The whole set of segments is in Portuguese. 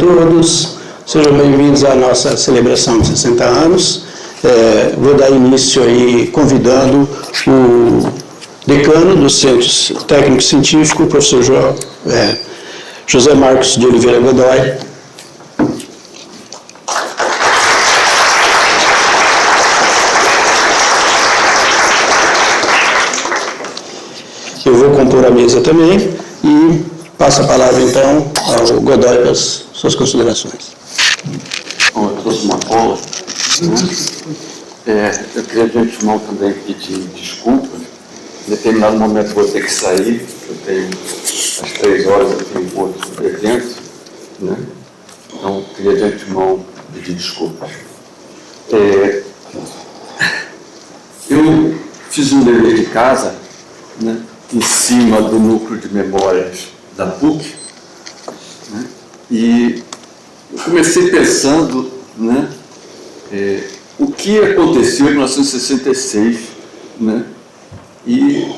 todos, sejam bem-vindos à nossa celebração de 60 anos. Vou dar início aí convidando o decano do Centro Técnico Científico, o professor José Marcos de Oliveira Godoy. Eu vou compor a mesa também e passo a palavra, então, ao Godoy para as suas considerações. Bom, eu trouxe uma cola. Eu queria de antemão também pedir desculpas. Em determinado momento vou ter que sair, eu tenho às 3 horas, eu tenho outro evento, né? Então, queria de antemão pedir desculpas. Eu fiz um dever de casa, né, em cima do núcleo de memórias da PUC, né, e eu comecei pensando, né, o que aconteceu em 1966, né, e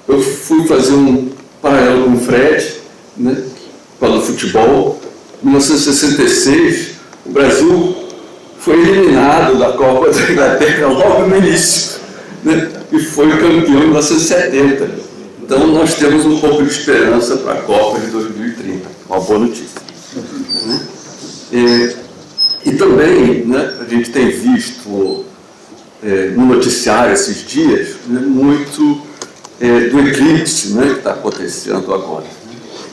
eu fui fazer um paralelo com o Fred, né, para o futebol. Em 1966, o Brasil foi eliminado da Copa da Inglaterra logo no início, né, e foi campeão em 1970. Então, nós temos um pouco de esperança para a Copa de 2030. Uma boa notícia. Né? E também, né, a gente tem visto no noticiário esses dias, né, muito do eclipse, né, que está acontecendo agora.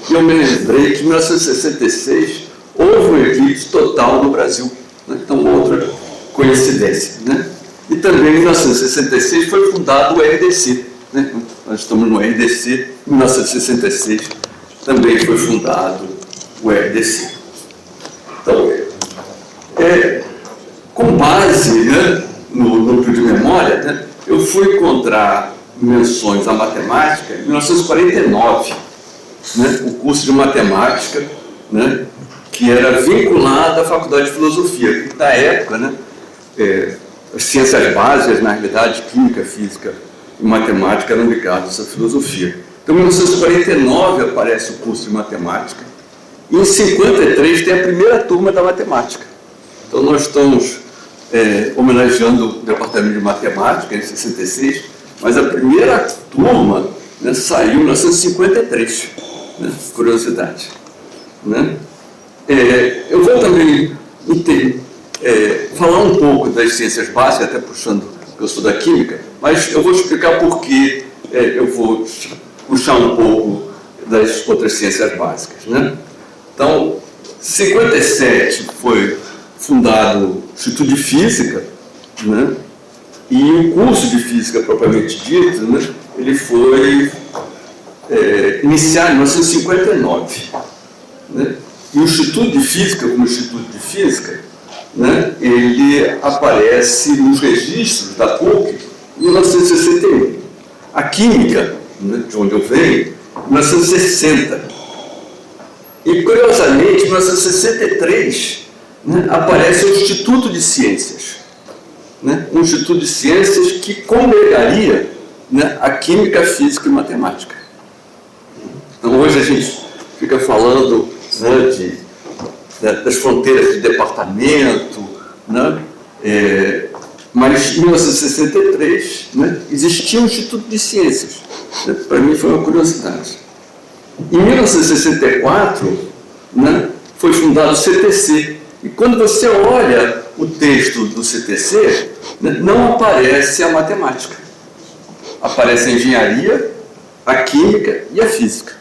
E eu me lembrei que em 1966 houve um eclipse total no Brasil. Né? Então, outra coincidência. Né? E também em 1966 foi fundado o RDC. Né? Nós estamos no RDC, em 1966 também foi fundado o RDC. Então, com base, né, no núcleo de memória, né, eu fui encontrar menções à matemática em 1949, né, o curso de matemática, né, que era vinculado à Faculdade de Filosofia, que na época, né, as ciências básicas, na realidade, química, física e matemática eram ligados à filosofia. Então, em 1949 aparece o curso de matemática, e em 53 tem a primeira turma da matemática. Então, nós estamos homenageando o departamento de matemática em 66, mas a primeira turma, né, saiu em 1953. Né? Curiosidade. Né? Eu vou também falar um pouco das ciências básicas, até puxando que eu sou da química, mas eu vou explicar por que eu vou puxar um pouco das outras ciências básicas. Né? Então, em 57 foi fundado o Instituto de Física, né? E o curso de Física propriamente dito, né, ele foi iniciado em 1959. Né? E o Instituto de Física, como Instituto de Física, né, ele aparece nos registros da PUC em 1961. A Química, né, de onde eu venho, em 1960. E, curiosamente, em 1963, né, aparece o Instituto de Ciências. Né, um Instituto de Ciências que congregaria, né, a Química, Física e Matemática. Então, hoje a gente fica falando, né, das fronteiras de departamento, né, mas em 1963, né, existia um Instituto de Ciências. Né, para mim foi uma curiosidade. Em 1964, né, foi fundado o CTC. E quando você olha o texto do CTC, né, não aparece a matemática. Aparece a engenharia, a química e a física.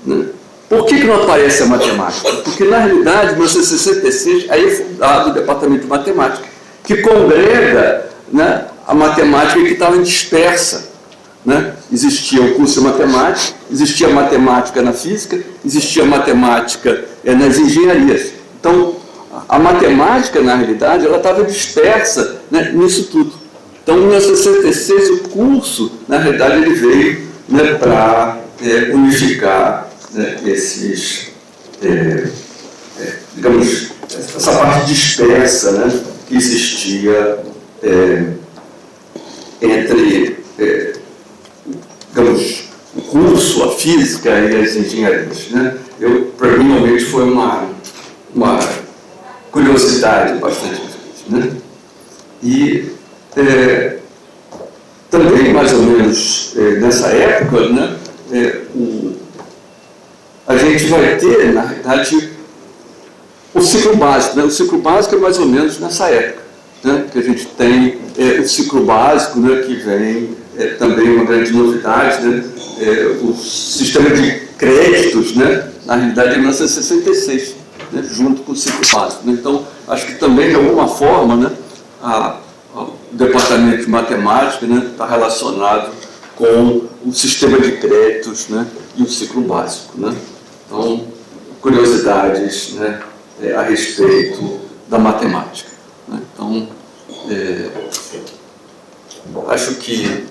Né? Por que não aparece a matemática? Porque, na realidade, em 1966, aí é fundado o Departamento de Matemática, que congrega, né, a matemática que estava dispersa. Né? Existia o curso de matemática, existia matemática na física, existia matemática nas engenharias. Então, a matemática, na realidade, ela estava dispersa, né, nisso tudo. Então, em 1966, o curso, na realidade, ele veio, né, para unificar, né, digamos, essa parte dispersa, né, que existia entre, digamos, o curso, a física e as engenharias. Né? Para mim, realmente foi uma curiosidade bastante grande, né? E também, mais ou menos nessa época, né, a gente vai ter, na realidade, o ciclo básico. Né? O ciclo básico é mais ou menos nessa época, né, que a gente tem o ciclo básico, né, que vem também uma grande novidade, né, o sistema de créditos, né, na realidade, em 1966, né, junto com o ciclo básico. Né? Então, acho que também, de alguma forma, né, o departamento de matemática, né, está relacionado com o sistema de créditos, né, e o ciclo básico. Né? Então, curiosidades, né, a respeito da matemática. Né? Então, acho que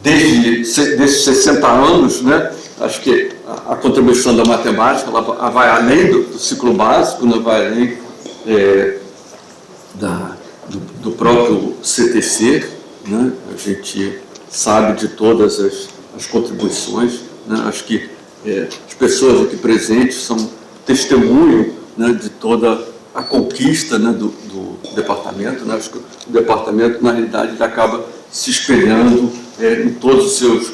desde 60 anos, né, acho que a contribuição da matemática ela vai além do ciclo básico, né, vai além do próprio CTC, né? A gente sabe de todas as contribuições, né? Acho que as pessoas aqui presentes são testemunho, né, de toda a conquista, né, do departamento. Né? Acho que o departamento, na realidade, ele acaba se espelhando em todos os seus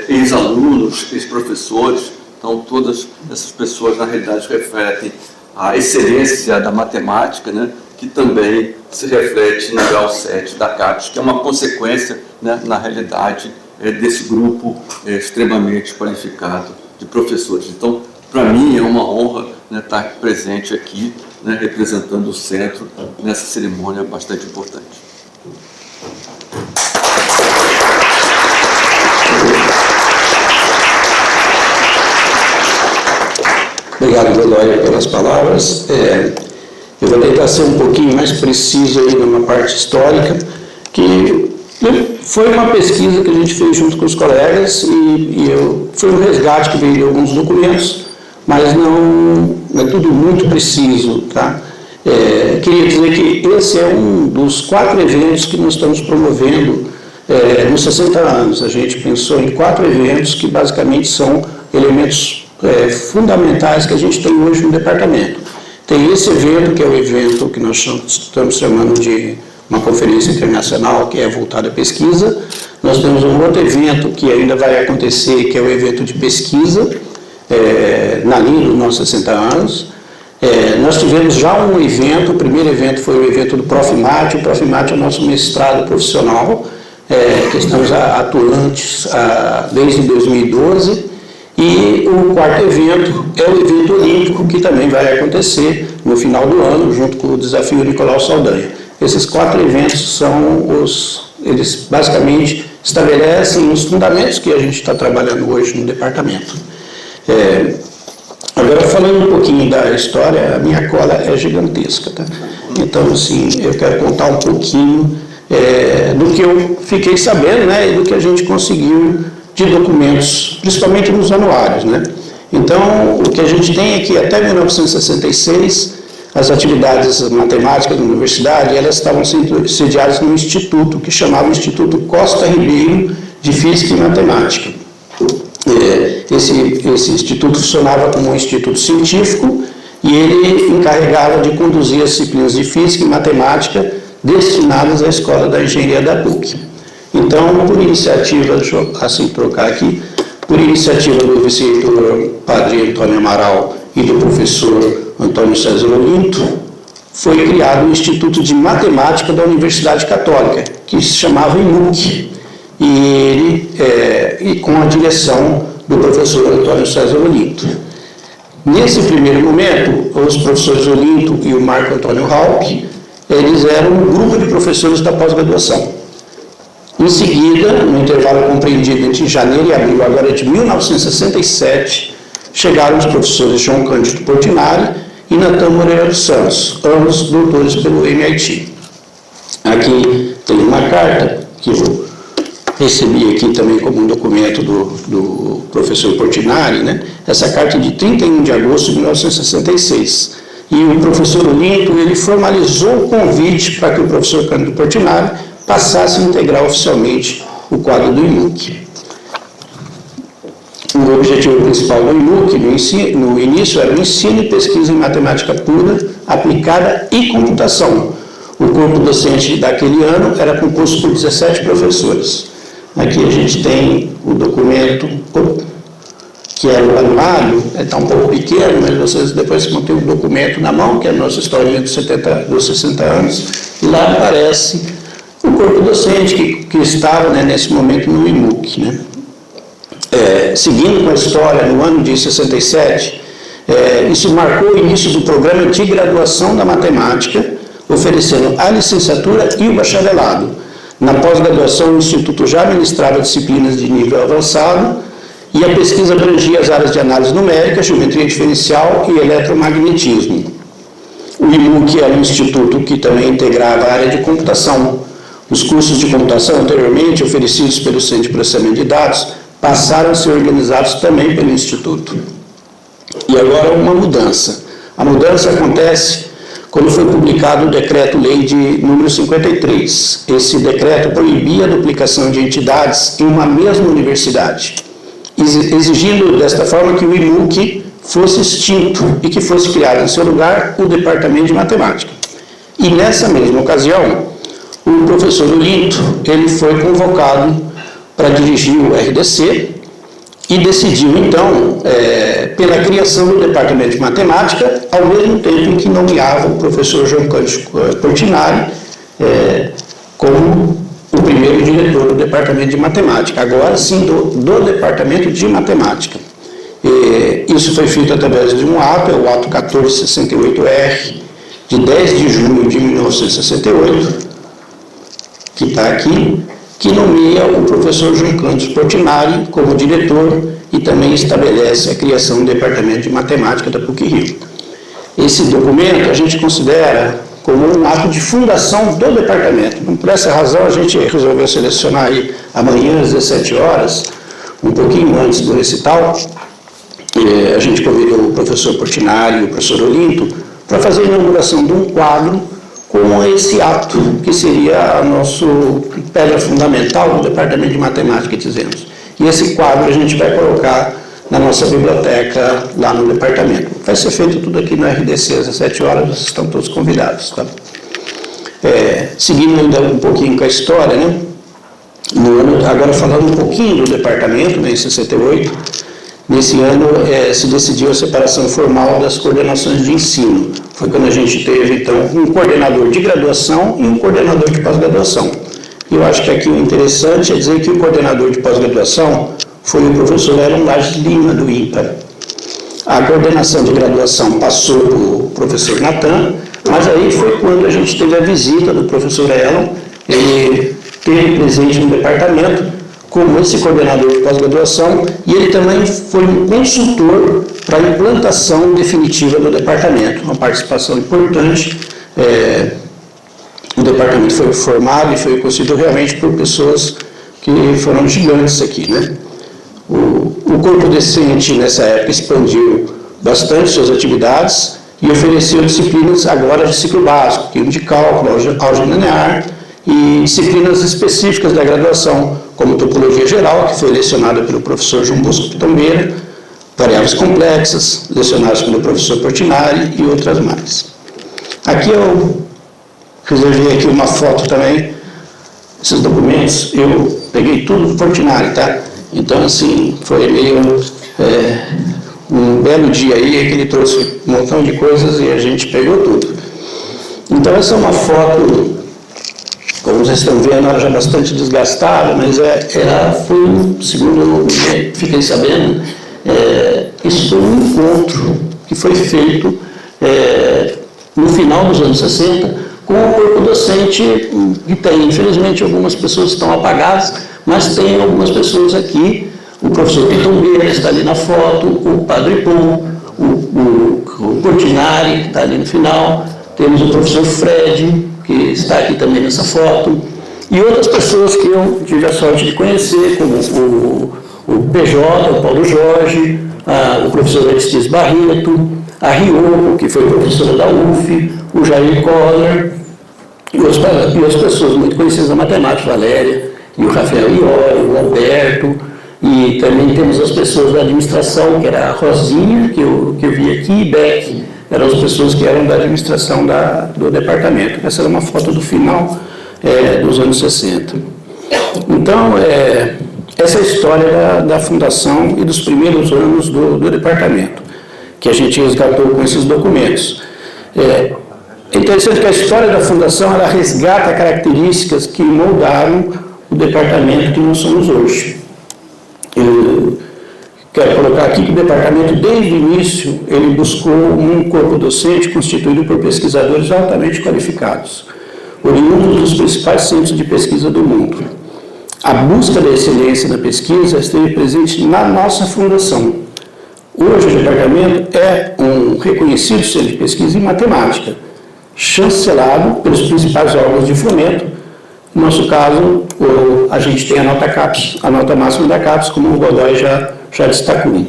ex-alunos, ex-professores. Então, todas essas pessoas, na realidade, refletem a excelência da matemática, né, que também se reflete no grau 7 da CAPES, que é uma consequência, né, na realidade, desse grupo extremamente qualificado de professores. Então, para mim, é uma honra, né, estar presente aqui, né, representando o centro nessa cerimônia bastante importante. Obrigado, Eloy, pelas palavras. Eu vou tentar ser um pouquinho mais preciso aí numa parte histórica, que foi uma pesquisa que a gente fez junto com os colegas foi um resgate que veio de alguns documentos, mas não é tudo muito preciso, tá? Queria dizer que esse é um dos 4 eventos que nós estamos promovendo nos 60 anos. A gente pensou em 4 eventos que basicamente são elementos fundamentais que a gente tem hoje no departamento. Tem esse evento, que é o evento que nós estamos chamando de uma conferência internacional, que é voltada à pesquisa. Nós temos um outro evento que ainda vai acontecer, que é o evento de pesquisa, na linha dos nossos 60 anos. Nós tivemos já um evento, o primeiro evento foi o evento do Profimate. O Profimate é o nosso mestrado profissional, que estamos atuantes desde 2012. E o 4º evento é o evento olímpico, que também vai acontecer no final do ano, junto com o Desafio Nicolau Saldanha. Esses 4 eventos eles basicamente estabelecem os fundamentos que a gente está trabalhando hoje no departamento. Agora, falando um pouquinho da história, a minha cola é gigantesca, tá? Então, assim, eu quero contar um pouquinho do que eu fiquei sabendo, né, e do que a gente conseguiu de documentos, principalmente nos anuários, né? Então, o que a gente tem é que até 1966, as atividades matemáticas da universidade, elas estavam sediadas num instituto que chamava Instituto Costa Ribeiro de Física e Matemática. Esse instituto funcionava como um instituto científico e ele encarregava de conduzir as disciplinas de Física e Matemática destinadas à Escola da Engenharia da PUC. Então, por iniciativa, deixa eu assim trocar aqui, por iniciativa do vice-reitor Padre Antônio Amaral e do professor Antônio César Olinto, foi criado o Instituto de Matemática da Universidade Católica, que se chamava IMUC, e com a direção do professor Antônio César Olinto. Nesse primeiro momento, os professores Olinto e o Marco Antônio Hauck, eles eram um grupo de professores da pós-graduação. Em seguida, no intervalo compreendido entre janeiro e abril agora de 1967, chegaram os professores João Cândido Portinari e Natan Moreira dos Santos, ambos doutores pelo MIT. Aqui tem uma carta que eu recebi aqui também como um documento do professor Portinari, né? Essa carta é de 31 de agosto de 1966. E o professor Olinto, ele formalizou o convite para que o professor Cândido Portinari passasse a integrar oficialmente o quadro do IMUC. O objetivo principal do IMUC no início era o ensino e pesquisa em matemática pura, aplicada e computação. O corpo docente daquele ano era composto por 17 professores. Aqui a gente tem o documento, que é o anuário, está um pouco pequeno, mas vocês depois vão ter o documento na mão, que é a nossa história dos 60 anos, e lá aparece o corpo docente que estava, né, nesse momento no IMUC. Né? Seguindo com a história, no ano de 67, isso marcou o início do programa de graduação da matemática, oferecendo a licenciatura e o bacharelado. Na pós-graduação, o Instituto já ministrava disciplinas de nível avançado e a pesquisa abrangia as áreas de análise numérica, geometria diferencial e eletromagnetismo. O IMUC era um instituto que também integrava a área de computação. Os cursos de computação anteriormente oferecidos pelo Centro de Processamento de Dados passaram a ser organizados também pelo Instituto. E agora uma mudança. A mudança acontece quando foi publicado o Decreto-Lei de número 53. Esse decreto proibia a duplicação de entidades em uma mesma universidade, exigindo desta forma que o IMUC fosse extinto e que fosse criado em seu lugar o Departamento de Matemática. E nessa mesma ocasião, o professor Olinto, ele foi convocado para dirigir o RDC e decidiu, então, pela criação do Departamento de Matemática, ao mesmo tempo em que nomeava o professor João Cândido Portinari como o primeiro diretor do Departamento de Matemática, agora sim do Departamento de Matemática. Isso foi feito através de um ato, é o ato 1468-R, de 10 de junho de 1968, que está aqui, que nomeia o professor João Cândido Portinari como diretor e também estabelece a criação do Departamento de Matemática da PUC-Rio. Esse documento a gente considera como um ato de fundação do departamento. Por essa razão, a gente resolveu selecionar aí amanhã às 17 horas, um pouquinho antes do recital, a gente convidou o professor Portinari e o professor Olinto para fazer a inauguração de um quadro com esse ato, que seria a nossa pedra fundamental do Departamento de Matemática, dizemos. E esse quadro a gente vai colocar na nossa biblioteca, lá no departamento. Vai ser feito tudo aqui no RDC às 17 horas, vocês estão todos convidados. Tá? Seguindo ainda um pouquinho com a história, né? Agora falando um pouquinho do departamento, né, em 68, nesse ano se decidiu a separação formal das coordenações de ensino. Foi quando a gente teve, então, um coordenador de graduação e um coordenador de pós-graduação. Eu acho que aqui o interessante é dizer que o coordenador de pós-graduação foi o professor Elon Lages Lima, do INPA. A coordenação de graduação passou para o professor Natan, mas aí foi quando a gente teve a visita do professor Elon, ele esteve presente no departamento como esse coordenador de pós-graduação, e ele também foi um consultor para a implantação definitiva do departamento, uma participação importante. O departamento foi formado e foi constituído realmente por pessoas que foram gigantes aqui, né? O corpo docente, nessa época, expandiu bastante suas atividades e ofereceu disciplinas agora de ciclo básico, de cálculo, álgebra linear, e disciplinas específicas da graduação, como topologia geral, que foi lecionada pelo professor João Bosco Pitombeira, variáveis complexas, lecionadas pelo professor Portinari e outras mais. Aqui eu reservei aqui uma foto também, esses documentos, eu peguei tudo do Portinari, tá? Então, assim, foi meio um belo dia aí que ele trouxe um montão de coisas e a gente pegou tudo. Então, essa é uma foto, como vocês estão vendo, ela já bastante desgastada, mas ela foi, segundo eu fiquei sabendo, isso foi um encontro que foi feito no final dos anos 60 com o corpo docente, que tem, infelizmente, algumas pessoas estão apagadas, mas tem algumas pessoas aqui, o professor Pitombeira está ali na foto, o padre Pum, o Portinari, que está ali no final, temos o professor Fred, que está aqui também nessa foto, e outras pessoas que eu tive a sorte de conhecer, como o PJ, o Paulo Jorge, o professor Aristides Barreto, a Rioco, que foi professora da UF, o Jair Kohler, e outras pessoas muito conhecidas da matemática, Valéria, e o Rafael Iori, o Alberto, E também temos as pessoas da administração, que era a Rosinha, que eu vi aqui, e Beck, eram as pessoas que eram da administração do departamento. Essa era uma foto do final dos anos 60. Então, essa é a história da fundação e dos primeiros anos do departamento, que a gente resgatou com esses documentos. É interessante que a história da fundação ela resgata características que moldaram o departamento que nós somos hoje. Eu quero colocar aqui que o departamento, desde o início, ele buscou um corpo docente constituído por pesquisadores altamente qualificados, oriundos dos principais centros de pesquisa do mundo. A busca da excelência na pesquisa esteve presente na nossa fundação. Hoje, o departamento é um reconhecido centro de pesquisa em matemática, chancelado pelos principais órgãos de fomento. No nosso caso, a gente tem a nota CAPES, a nota máxima da CAPES, como o Godoy já destacou.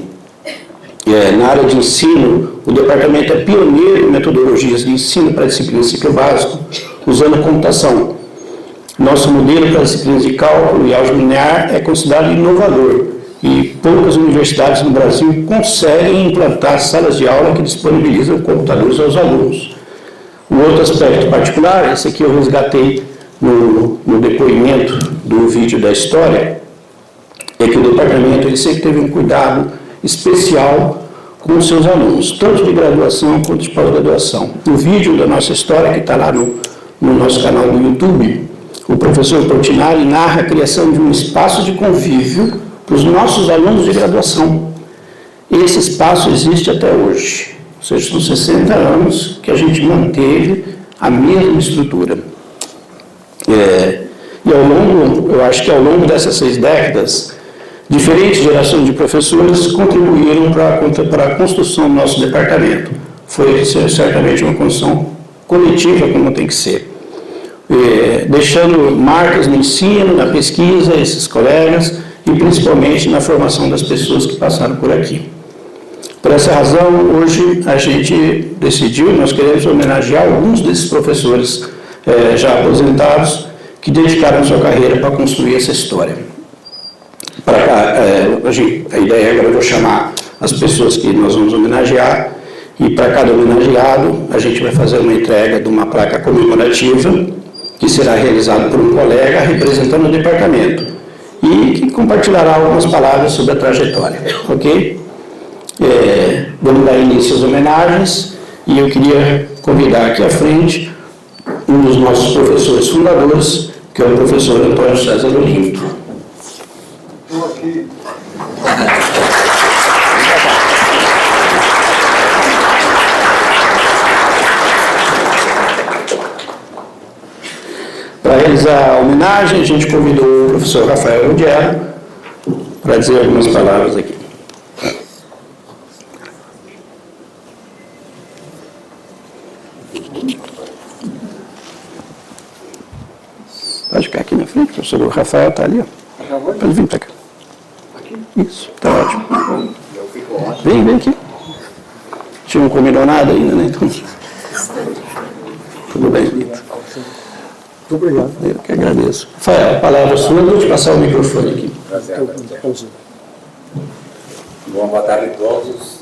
Na área de ensino, o departamento é pioneiro em metodologias de ensino para a disciplina de ciclo básico, usando a computação. Nosso modelo para disciplinas de cálculo e álgebra linear é considerado inovador e poucas universidades no Brasil conseguem implantar salas de aula que disponibilizam computadores aos alunos. Um outro aspecto particular, esse aqui eu resgatei no depoimento do vídeo da história, é que o departamento ele sempre teve um cuidado especial com os seus alunos, tanto de graduação quanto de pós-graduação. No vídeo da nossa história, que está lá no nosso canal do YouTube, o professor Portinari narra a criação de um espaço de convívio para os nossos alunos de graduação. Esse espaço existe até hoje, ou seja, são 60 anos que a gente manteve a mesma estrutura. E eu acho que ao longo dessas 6 décadas, diferentes gerações de professores contribuíram para a construção do nosso departamento. Foi certamente uma construção coletiva, como tem que ser. Deixando marcas no ensino, na pesquisa, esses colegas, e principalmente na formação das pessoas que passaram por aqui. Por essa razão, hoje a gente decidiu, nós queremos homenagear alguns desses professores já aposentados, que dedicaram sua carreira para construir essa história. A ideia agora eu vou chamar as pessoas que nós vamos homenagear, e para cada homenageado a gente vai fazer uma entrega de uma placa comemorativa, que será realizada por um colega representando o departamento, e que compartilhará algumas palavras sobre a trajetória, ok? Vamos dar início às homenagens, e eu queria convidar aqui à frente um dos nossos professores fundadores, que é o professor Antônio César Olinto. Estou aqui. Para realizar a homenagem, a gente convidou o professor Rafael Ruggiero para dizer algumas palavras aqui. Pode ficar aqui na frente, o professor Rafael está ali. Ó. Pode vir para cá. Isso, está ótimo. Vem aqui. A gente não combinou nada ainda, né? Então, tudo bem, Lito. Muito obrigado. Eu que agradeço. Rafael, a palavra é sua, eu vou te passar o microfone aqui. Bom, boa tarde a todos.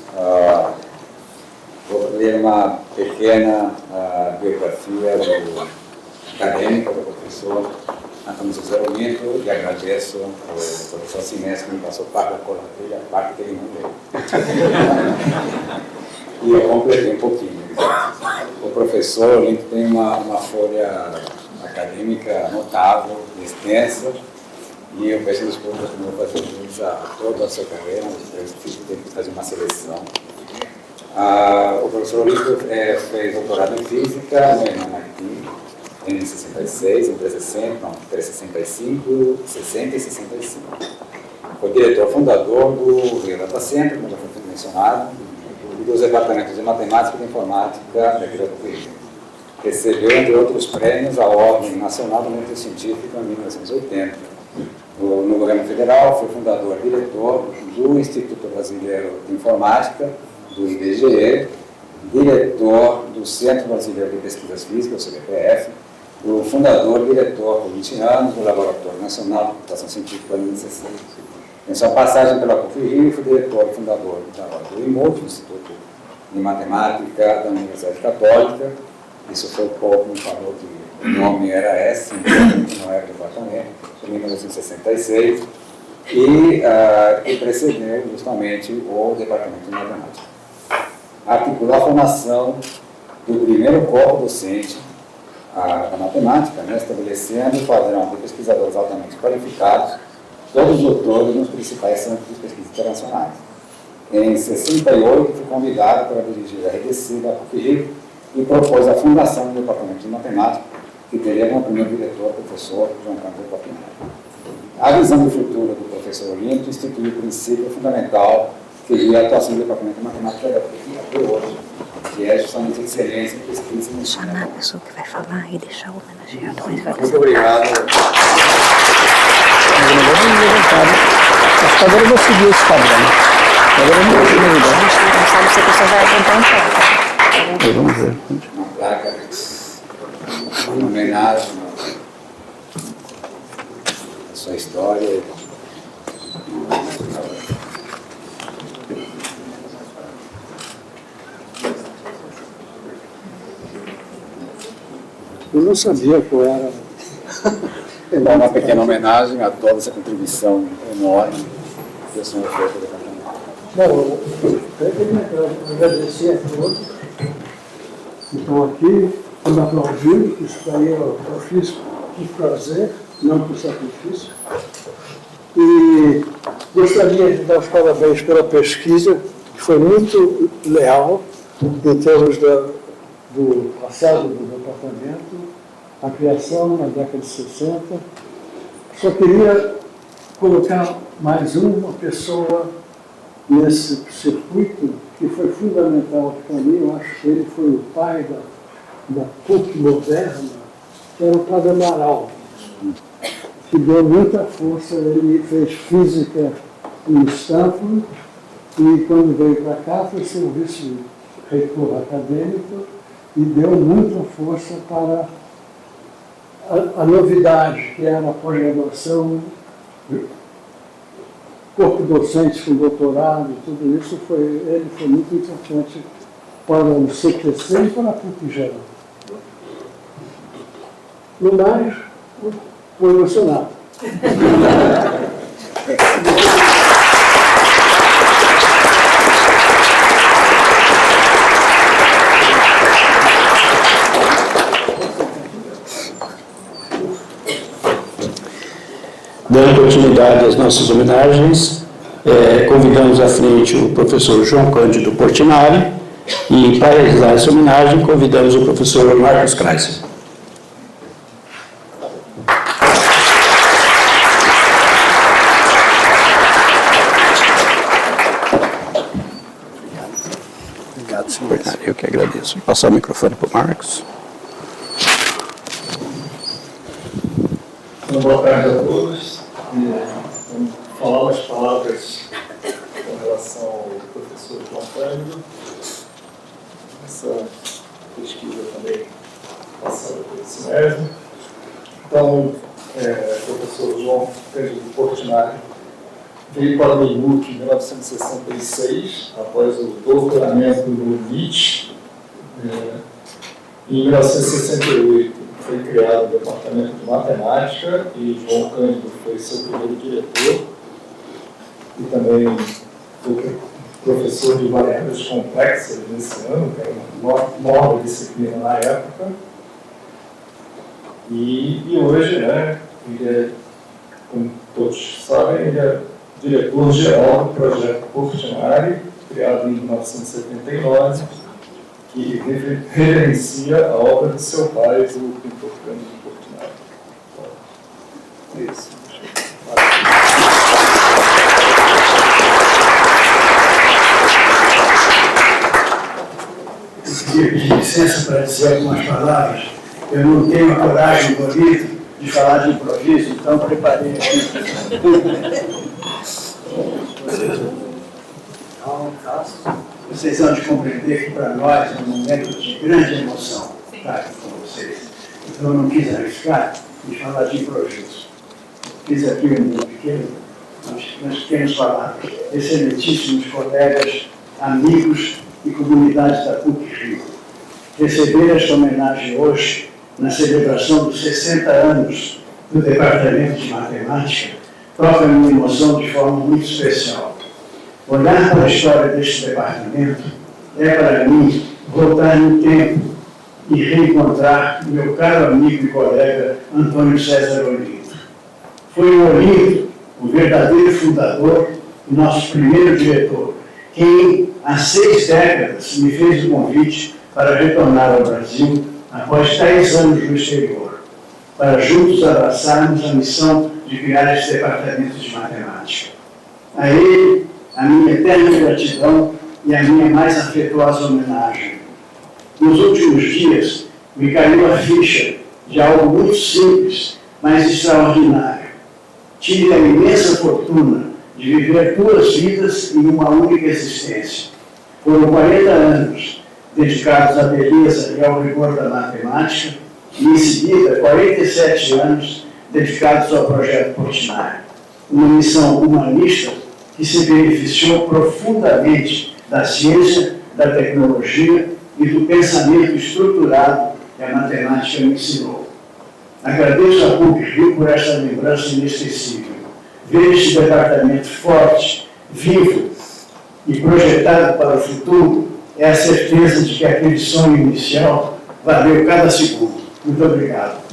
Vou ler uma pequena biografia do acadêmico, do professor Antônio César Olinto, e agradeço ao professor Sinés que me passou parte da coluna, a parte que ele não deu. E eu completei um pouquinho. O professor Olinto tem uma folha acadêmica notável, extensa, e eu peço desculpas que não vou fazer jus a toda a sua carreira, mas eu tenho que fazer uma seleção. O professor Olinto fez doutorado em Física no MIT, em 66, entre 65, 60 e 65. Foi diretor fundador do Rio Data Center, como já foi mencionado, e dos departamentos de Matemática e de Informática da Vila do Rio. Recebeu, entre outros prêmios, a Ordem Nacional do Mérito Científico em 1980. No governo federal, foi fundador e diretor do Instituto Brasileiro de Informática, do IBGE, diretor do Centro Brasileiro de Pesquisas Físicas, o CBPF, o fundador e diretor por 20 anos do Laboratório Nacional de Computação Científica da 2016. Em sua passagem pela PUC-Rio, foi diretor e fundador do IMUF, Instituto de Matemática da Universidade Católica. Isso foi pouco, me falou que o nome era esse, não era o departamento, em 1966, e precedeu justamente o Departamento de Matemática. Articulou a formação do primeiro corpo docente da matemática, né, estabelecendo o padrão de pesquisadores altamente qualificados, todos doutores nos principais centros de pesquisa internacionais. Em 68, foi convidado para dirigir a RDC da PUC-Rio e propôs a fundação do Departamento de Matemática, que teria como primeiro diretor o professor João Cândido Portinari. A visão do futuro do professor Olímpio instituiu o princípio fundamental que seria a atuação do Departamento de Matemática da PUC até hoje, que é justamente a excelência em pesquisa e ensino. Chamar a pessoa que vai falar e deixar o homenageado. Muito obrigado. Acho que agora eu vou seguir esse padrão. Agora eu não tenho A gente não sabe se a pessoa vai apontar um pouco. Vamos ver. Uma placa, uma homenagem à sua história. Eu não sabia qual era. Então, uma pequena homenagem a toda essa contribuição enorme que o senhor fez para o departamento. Bom, eu queria agradecer a todos que estão aqui, me aplaudindo, que isso daí eu fiz por prazer, não por sacrifício. E gostaria de dar os parabéns pela pesquisa, que foi muito leal em termos do passado do departamento, a criação na década de 60. Só queria colocar mais uma pessoa nesse circuito que foi fundamental para mim. Eu acho que ele foi o pai da PUC moderna, que era o Padre Amaral, que deu muita força. Ele fez física em Stanford e, quando veio para cá, foi seu vice-reitor acadêmico e deu muita força para a novidade, que era a pós-graduação, corpo docente com doutorado, tudo isso, ele foi muito importante para o CPC e para a PUC em geral. No mais, estou emocionado. Dando continuidade às nossas homenagens, convidamos à frente o professor João Cândido Portinari e, para realizar essa homenagem, convidamos o professor Marcos Kreiser. Obrigado, senhor. Eu que agradeço. Vou passar o microfone para o Marcos. Boa tarde a todos. Vamos falar umas palavras com relação ao professor João Cândido. Essa pesquisa também passada pelo Sinésio. Então, o professor João Cândido Portinari veio para o IMUC em 1966, após o doutoramento no MIT. Em 1968, foi criado o Departamento de Matemática e João Cândido foi seu primeiro diretor e também foi professor de variáveis complexas nesse ano, que era uma nova disciplina na época. E hoje, ele é, como todos sabem, ele é diretor-geral do projeto Portinari, criado em 1979, que reverencia a obra do seu pai, o pintor Cândido Portinari. Então, é isso. Eu pedi licença para dizer algumas palavras. Eu não tenho a coragem bonita de falar de improviso, então preparei aqui. Vocês vão de compreender que para nós é um momento de grande emoção estar aqui com vocês. Então eu não quis arriscar de falar de improviso. Fiz aqui um pequeno nas pequenas palavras, excelentíssimos colegas, amigos e comunidades da PUC-Rio. Receber esta homenagem hoje, na celebração dos 60 anos do Departamento de Matemática, toca minha emoção de forma muito especial. Olhar para a história deste departamento é, para mim, voltar no tempo e reencontrar meu caro amigo e colega Antônio César Olinto. Foi o Olinto, o verdadeiro fundador e nosso primeiro diretor, quem, há 6 décadas, me fez o convite para retornar ao Brasil após 10 anos no exterior, para juntos abraçarmos a missão de criar este departamento de matemática. A ele, a minha eterna gratidão e a minha mais afetuosa homenagem. Nos últimos dias, me caiu a ficha de algo muito simples, mas extraordinário. Tive a imensa fortuna de viver 2 vidas em uma única existência. Foram 40 anos dedicados à beleza e ao rigor da matemática, e em seguida 47 anos dedicados ao projeto Portinari, uma missão humanista que se beneficiou profundamente da ciência, da tecnologia e do pensamento estruturado que a matemática me ensinou. Agradeço a PUC-Rio por esta lembrança inesquecível. Ver este departamento forte, vivo e projetado para o futuro é a certeza de que aquele sonho inicial valeu cada segundo. Muito obrigado.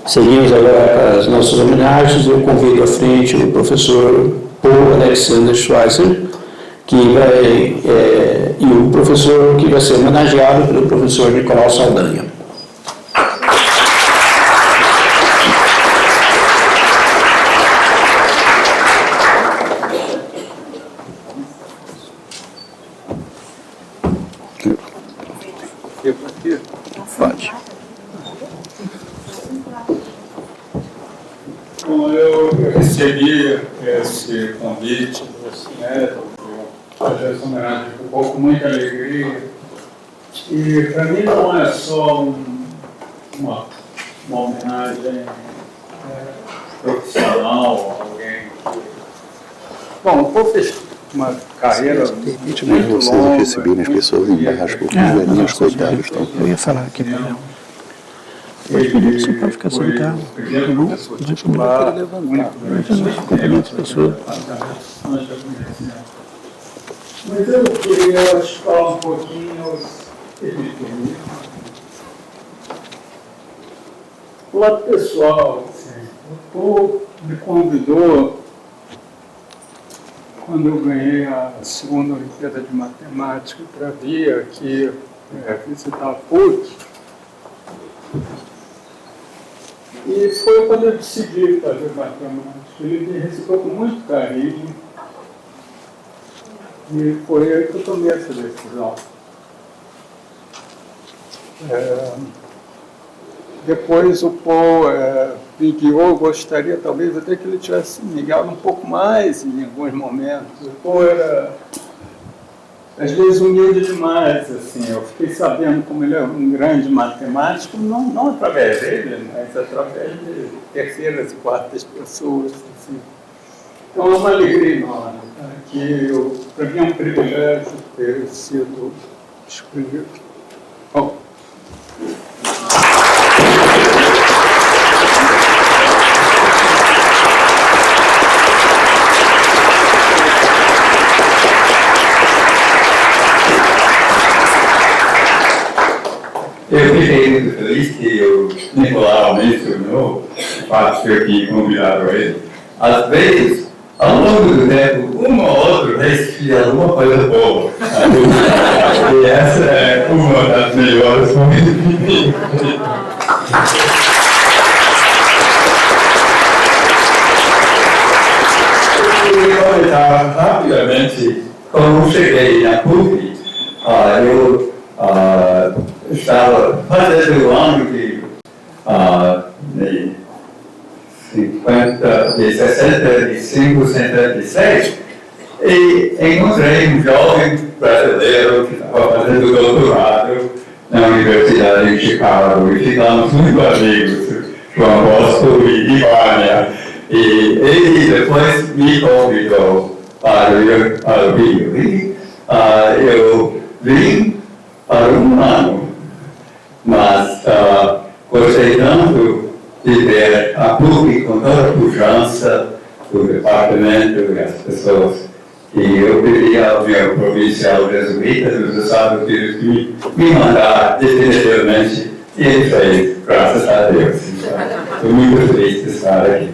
Seguimos agora para as nossas homenagens. Eu convido à frente o professor Paul Alexander Schweitzer, e o professor que vai ser homenageado pelo professor Nicolau Saldanha. Pode. Bom, eu recebi esse convite do Sinédrio para fazer essa homenagem com muita alegria. E para mim não é só uma homenagem profissional a alguém. Bom, o Paul fez uma carreira muito longa. Vocês receberem as pessoas embaixo, porque os velhinhos coitados estão. Eu ia falar aqui. Pode pedir para você pode ficar sentado. Cumprimento a pessoa. Mas eu queria falar um pouquinho, do lado pessoal. O Paul me convidou, quando eu ganhei a segunda Olimpíada de Matemática, para vir aqui visitar a PUC. E foi quando eu decidi fazer matemática. Ele me recebeu com muito carinho. E foi aí que eu tomei essa decisão. Depois o Paul pediu, eu gostaria talvez até que ele tivesse me ligado um pouco mais em alguns momentos. O Paul era, às vezes, humilde demais, assim. Eu fiquei sabendo como ele é um grande matemático, não através dele, mas através de terceiras e quartas pessoas, assim. Então é uma alegria enorme, tá? Para mim é um privilégio ter sido escolhido. Bom. Eu fiquei muito feliz que o Nicolau mencionou o fato de eu ter convidado ele. Às vezes, ao longo do tempo, uma ou outra vez fiz alguma coisa boa. E essa é uma das melhores coisas. Eu vou comentar rapidamente como cheguei na PUC. eu estava fazendo o ano de 65, 66, e encontrei um jovem brasileiro que estava fazendo doutorado na Universidade de Chicago, e ficamos muito amigos, João Bosco e Ivânia. E ele depois me convidou para ir ao Rio. E eu vim para um ano, mas gostei tanto de ver a PUC com toda a pujança do departamento e as pessoas. E eu pedi ao meu provincial jesuíta dos Estados Unidos que me mandar definitivamente, e ele fez, graças a Deus. Então, estou muito feliz de estar aqui.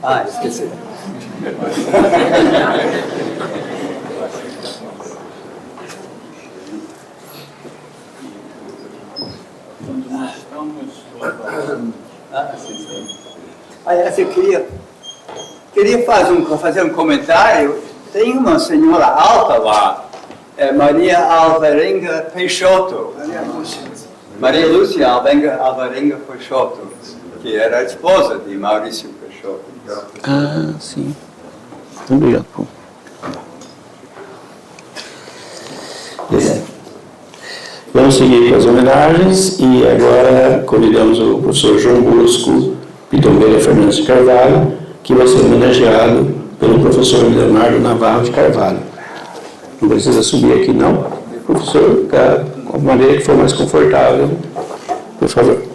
Ah, esqueci. Assim, queria fazer um comentário. Tem uma senhora alta lá, Maria Alvarenga Peixoto. Maria Lúcia Alvarenga Peixoto, que era a esposa de Maurício Peixoto. Ah, sim. Muito obrigado, Paulo. Vamos seguir com as homenagens e agora convidamos o professor João Bosco Pitombeira Fernandes de Carvalho, que vai ser homenageado pelo professor Leonardo Navarro de Carvalho. Não precisa subir aqui, não. Professor, da maneira que for mais confortável, por favor.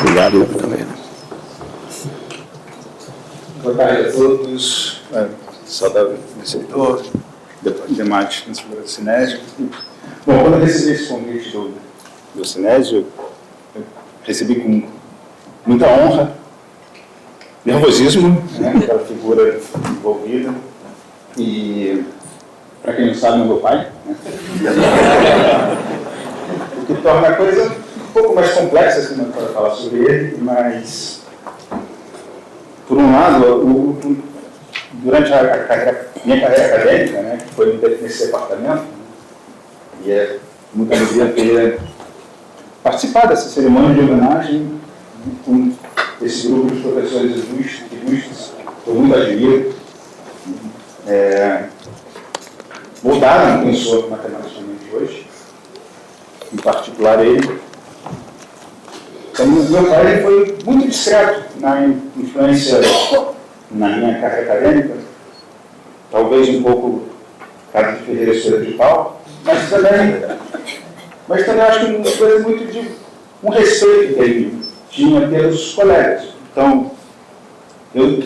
Obrigado, também. Boa tarde a todos. Saudável vencedor, demais vencedor do Sinésio. Bom, quando eu recebi esse convite do Sinésio, eu recebi com muita honra, nervosismo, né, pela figura envolvida. E, para quem não sabe, é meu pai. Né? O que torna a coisa um pouco mais complexa, assim, para falar sobre ele, mas, por um lado, durante minha carreira acadêmica, né, que foi nesse departamento, né, e é muita alegria ter participado dessa cerimônia de homenagem com esse grupo de professores ilustres, que eu muito admiro. Mudaram quem sou matematicamente hoje, em particular ele. Então, meu pai ele foi muito discreto na influência na minha carreira acadêmica, talvez um pouco Carlos de Ferreira Soares de Pau, mas também acho que uma coisa muito de um respeito que ele tinha pelos colegas. Então, eu,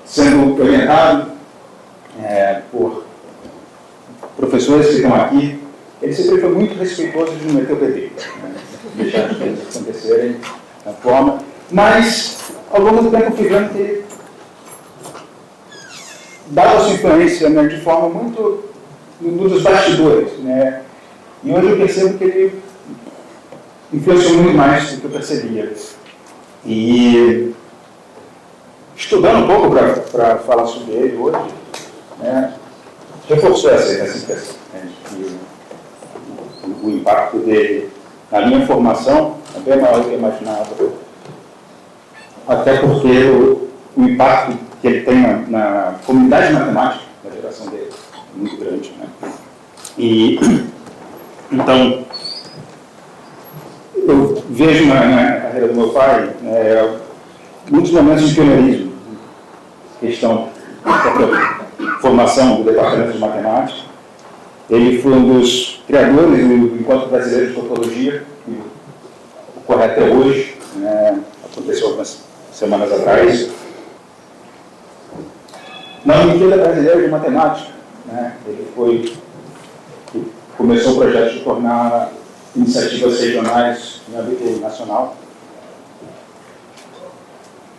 sendo orientado por professores que estão aqui, ele sempre foi muito respeitoso de não meter o bedelho, né? Deixar as coisas acontecerem da forma, mas ao longo do tempo fui vendo que ele dava sua influência, né, de forma muito nos bastidores, né? E hoje eu percebo que ele influenciou muito mais do que eu percebia. E estudando um pouco para falar sobre ele hoje, né, reforçou essa impressão, né, de que o impacto dele na minha formação é bem maior do que eu imaginava, até porque o impacto que ele tem na comunidade matemática da geração dele é muito grande, né? E então eu vejo na carreira do meu pai muitos momentos de pioneirismo, questão da formação do departamento de matemática. Ele foi um dos criadores do Encontro Brasileiro de Topologia, que ocorre até hoje, né? Aconteceu algumas semanas atrás, na Olimpíada Brasileira de Matemática. Né? Ele começou o projeto de tornar iniciativas regionais em âmbito nacional.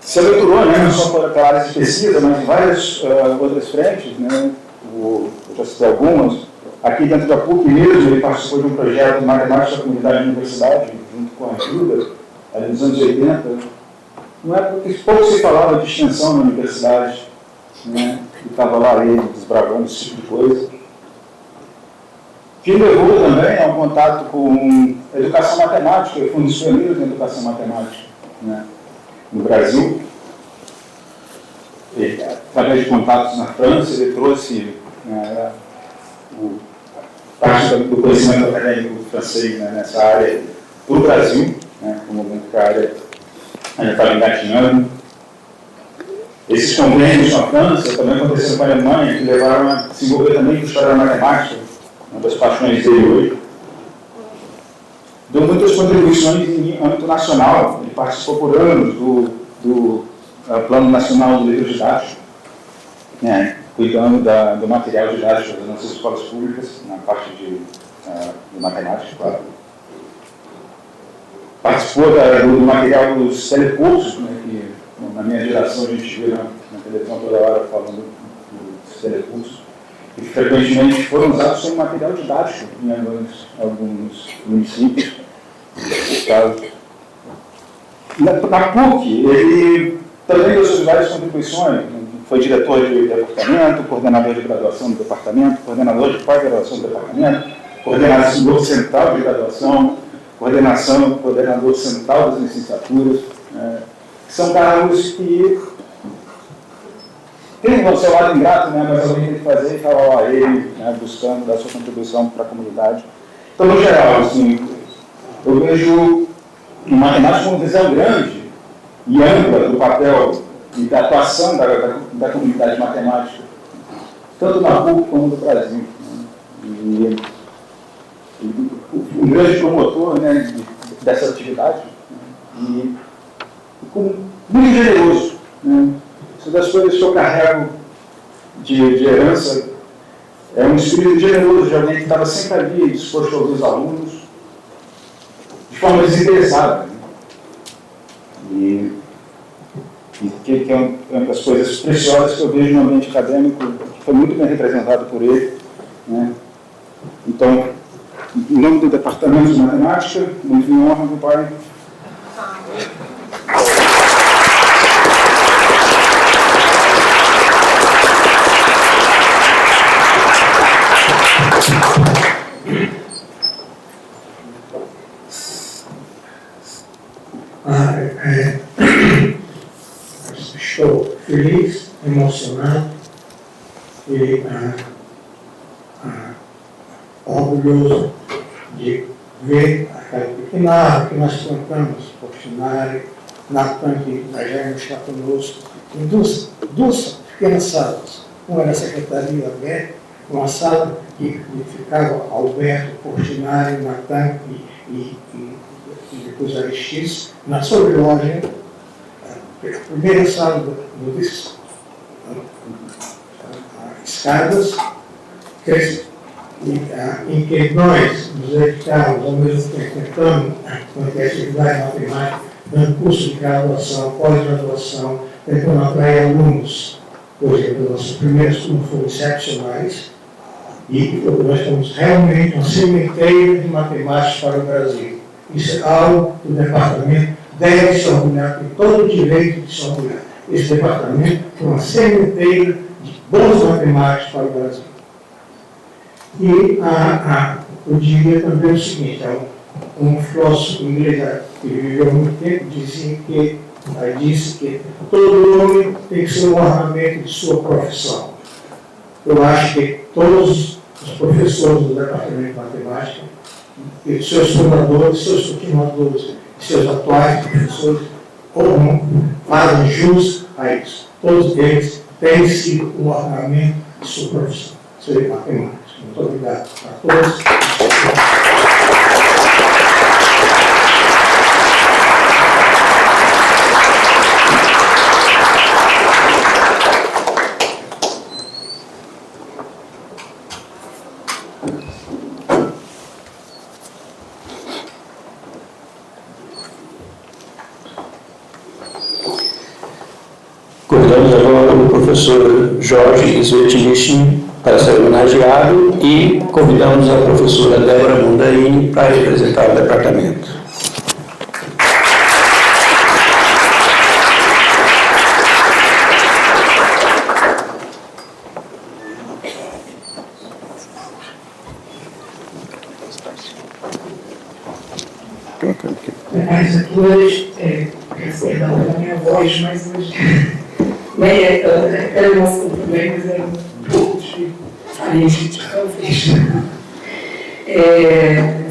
Se aventurou, né, não só pela área de pesquisa, mas em várias outras frentes, né? Eu já citei algumas. Aqui dentro da PUC mesmo, ele participou de um projeto de matemática da comunidade da universidade, junto com a ajuda, ali nos anos 80. Não é porque pouco se falava de extensão na universidade, né? E estava lá ele desbravando esse tipo de coisa. Que levou também a um contato com a educação matemática. Ele foi um dos pioneiros na educação matemática, né, no Brasil. E, através de contatos na França, ele trouxe parte do conhecimento acadêmico francês, né, nessa área para o Brasil, né, no momento que a área ainda estava engatinhando. Esses convênios com a França também aconteceram com a Alemanha, que levaram a se envolver também com a história da matemática, uma das paixões dele hoje. Deu muitas contribuições em âmbito nacional. Ele participou por anos do Plano Nacional de Livros Didáticos, né, cuidando do material didático das nossas escolas públicas, na parte de matemática, claro. Participou do material dos telecursos, né, que na minha geração a gente vê na televisão toda hora falando dos telecursos, que frequentemente foram usados como material didático em alguns municípios. Na PUC, ele também deu suas várias contribuições. Foi diretor de departamento, coordenador de graduação do departamento, coordenador de pós-graduação do departamento, coordenador central de graduação, coordenador central das licenciaturas. São cargos que tem o seu lado ingrato, né, mas alguém tem que fazer e está lá ele, né, buscando dar sua contribuição para a comunidade. Então, no geral, assim, eu vejo uma matemática com uma visão grande e ampla do papel e da atuação da comunidade matemática, tanto na PUC como no Brasil. Né? E um grande promotor, né, dessa atividade, né? E muito generoso. Né? Uma das coisas que eu carrego de herança é um espírito generoso de alguém que estava sempre ali, disposto a ouvir os alunos, de forma desinteressada. Né? E que é uma das coisas preciosas que eu vejo no ambiente acadêmico, que foi muito bem representado por ele. Né? Então, em nome do Departamento de Matemática, muito em honra, meu pai. Estou feliz, emocionado e orgulhoso de ver aquela pequena árvore que nós plantamos, Portinari, Natan, que já está conosco, em duas pequenas salas. Uma era a secretaria aberta, uma sala que ficava Alberto, Portinari, Natan e depois Aristides, na sobreloja, a primeira sala escadas, em que nós nos dedicávamos ao mesmo tempo tentando manter a atividade matemática, dando curso de graduação, pós-graduação, tentando atrair alunos. Por exemplo, nossos primeiros turnos foram excepcionais e nós estamos realmente um cemitério de matemática para o Brasil. Isso é algo que o departamento deve se orgulhar, tem todo o direito de se orgulhar. Esse departamento foi uma sementeira de bons matemáticos para o Brasil. E eu diria também o seguinte, um filósofo inglês que viveu há muito tempo disse que todo homem tem que ser um ornamento de sua profissão. Eu acho que todos os professores do departamento de matemática, e seus fundadores, seus continuadores, seus atuais professores, fazem jus a isso. Todos eles têm sido um ornamento de sua profissão, ser matemático. Muito obrigado a todos. Convidamos agora o professor Jorge Svetlishny para ser homenageado e convidamos a professora Débora Mondaini para representar o departamento. Boa tarde a todos. Peço perdão pela minha voz, mas hoje nem é tão emoção também, mas é um pouco de faringe, talvez.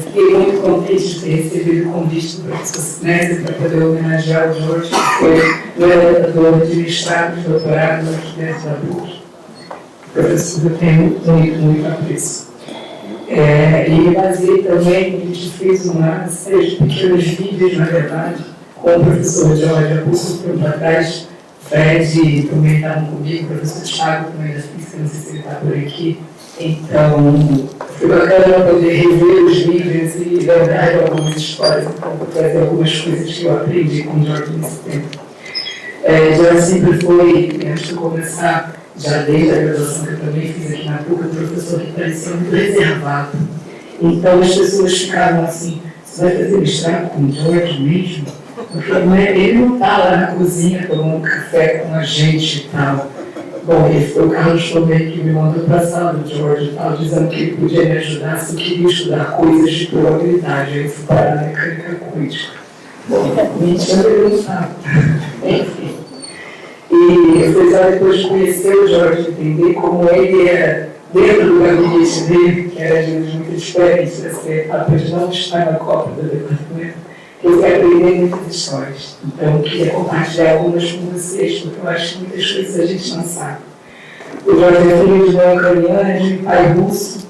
Fiquei muito contente de ter recebido o convite do professor Sinésio para poder homenagear o Jorge, que foi meu orientador de mestrado e doutorado na Universidade da PUC. Professor, eu tenho muito apreço. E me baseei também, a gente fez uma série de pequenos vídeos, na verdade, com o professor Jorge, há pouco tempo atrás. Fred também estavam comigo, o professor Thiago também da física, não sei se ele está por aqui. Então, foi bacana poder rever os vídeos e lembrar de algumas histórias, então, para trazer algumas coisas que eu aprendi com o Jorge nesse tempo. Jorge sempre foi, antes de começar, já desde a graduação que eu também fiz aqui na PUC, um professor que parecia muito reservado. Então as pessoas ficavam assim, você vai fazer mestrado com o Jorge mesmo? Porque ele não está lá na cozinha tomando café com a gente e tal. Bom, ele foi o Carlos também que me mandou para a sala do Jorge e tal, dizendo que ele podia me ajudar se eu queria estudar coisas de probabilidade. Aí eu fui parar na mecânica quântica. Bom, mentira, ele não sabe. Enfim. E eu fui só depois de conhecer o Jorge, entender como ele era dentro do gabinete dele, que era de muita experiência, essa etapa de não estar na copa do departamento, que eu fui aprender muitas histórias. Então, eu queria compartilhar algumas com vocês, porque eu acho que muitas coisas a gente não sabe. O Jorge é filho de mãe ucraniana, de pai russo,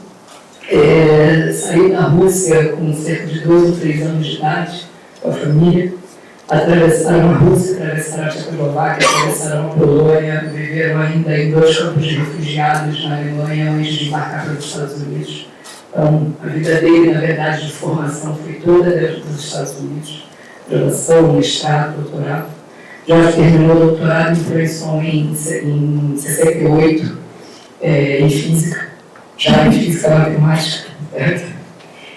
saiu da Rússia com cerca de 12 ou 13 anos de idade, com a família. Atravessaram a Rússia, atravessaram a Tchecoslováquia, atravessaram a Polônia, viveram ainda em 2 campos de refugiados na Alemanha antes de embarcar para os Estados Unidos. Então, a vida dele, na verdade, de formação foi toda dentro dos Estados Unidos. Graduação, mestrado, doutorado. Jorge terminou o doutorado em Princeton em 68, em física, já em física matemática.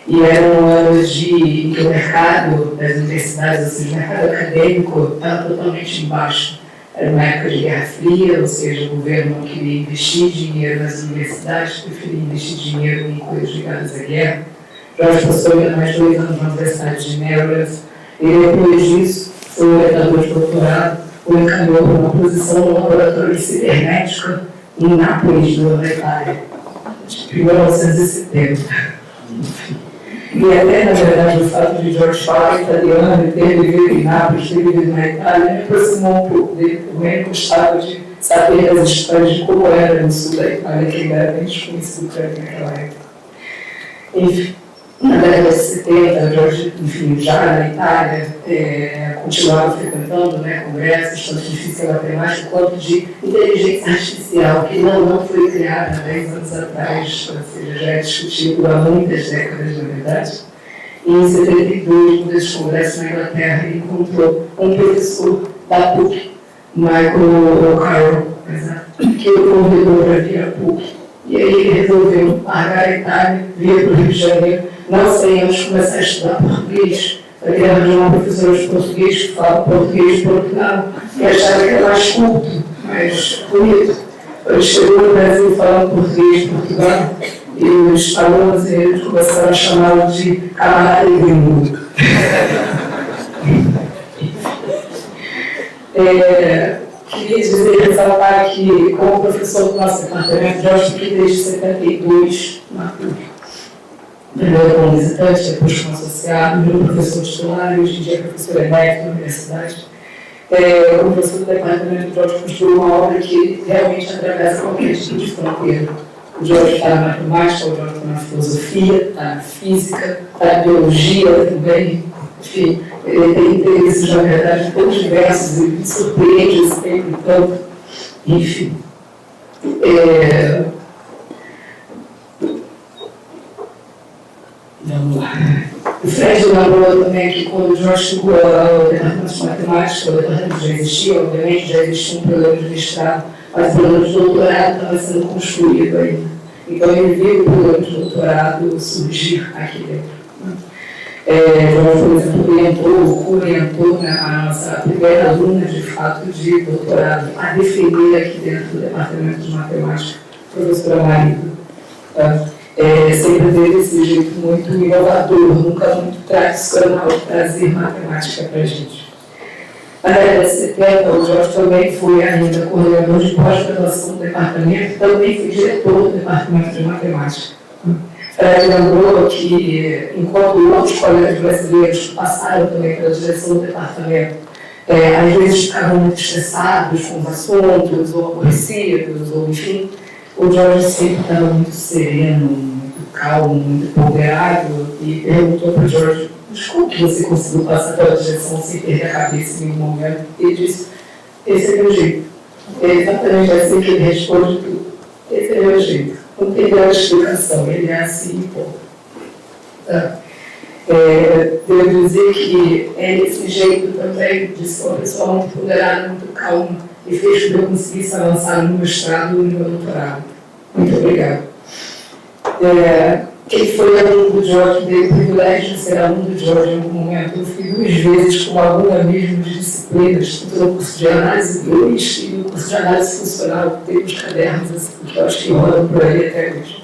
E eram anos em que o mercado das universidades, ou seja, o mercado acadêmico, estava totalmente embaixo. Era uma época de Guerra Fria, ou seja, o governo não queria investir dinheiro nas universidades, preferia investir dinheiro em coisas ligadas à guerra. Jorge passou mais 2 anos na Universidade de Maryland, e depois disso, foi orientador de doutorado, o encaminhou para uma posição no laboratório de cibernética em Nápoles, na Itália, em 1970. E até, na verdade, o fato de Jorge falar italiano e ter vivido em Nápoles, ter vivido na Itália, me aproximou um pouco dele. Também gostava de saber as histórias de como era no sul da Itália, que ainda era bem desconhecido para mim naquela época. Enfim, na década de 70, Jorge, enfim, já na Itália, continuava frequentando congressos, tanto de física matemática quanto de inteligência artificial, que não foi criada há 10 anos atrás, ou seja, já é discutido há muitas décadas, na verdade. E em 72, num desses congressos na Inglaterra, ele encontrou um professor da PUC, Michael O'Carroll, que o convidou para vir à PUC. E aí ele resolveu largar a Itália, vir para o Rio de Janeiro, não sem antes começar a estudar português. Ele era de uma professora de português que fala português de Portugal e achava que era mais culto, mais bonito. Ele chegou no Brasil falando português de Portugal e os alunos eles começaram a chamá-lo de camarada gringo. Queria dizer, ressaltar que, como professor do nosso departamento, já estudei desde 72 na PUC. Primeiro como visitante, depois como associado, meu professor titular, hoje em dia é professor emérito na universidade. Como professor do departamento, Jorge construiu uma obra que realmente atravessa qualquer tipo de fronteira. O Jorge está na matemática, o Jorge está na filosofia, está na física, está na biologia também. Enfim, ele tem interesses, na verdade, tão diversos e me surpreende esse tempo tanto. Enfim. Vamos lá. O Fred lembrou também que quando o Jorge chegou ao departamento de matemática, o departamento já existia, obviamente, já existia um programa de mestrado, mas o programa de doutorado estava sendo construído ainda. Então ele viu o programa de doutorado surgir aqui dentro. Jorge, por exemplo, orientou a nossa primeira aluna, de fato, de doutorado, a definir aqui dentro do departamento de matemática, a professora Marida. Sempre teve esse jeito muito inovador, nunca muito tradicional de trazer matemática para a gente. Na década de 70, o Jorge também foi ainda coordenador de pós-graduação do departamento, também foi diretor do departamento de matemática. Fred lembrou que, enquanto outros colegas brasileiros passaram também pela direção do departamento, às vezes ficavam muito estressados com os assuntos, ou aborrecidos, ou enfim, o Jorge sempre estava muito sereno, muito calmo, muito ponderado, e perguntou para o Jorge: mas como que você conseguiu passar pela direção sem perder a cabeça em nenhum momento? Ele disse: esse é meu jeito. É exatamente assim que ele responde tudo. Esse é meu jeito. Não tem grande explicação, ele é assim, pô. Devo dizer que é esse jeito também de ser uma pessoa muito ponderada, muito calma, e fez com que eu conseguisse avançar no mestrado e no meu doutorado. Muito obrigada. Quem foi aluno do Jorge, teve o privilégio de ser aluno do Jorge em algum momento. Eu fui 2 vezes como aluna mesmo de disciplinas, tanto no curso de análise 2 e no curso de análise funcional, que tem uns cadernos assim, que eu acho que rodam por aí até hoje.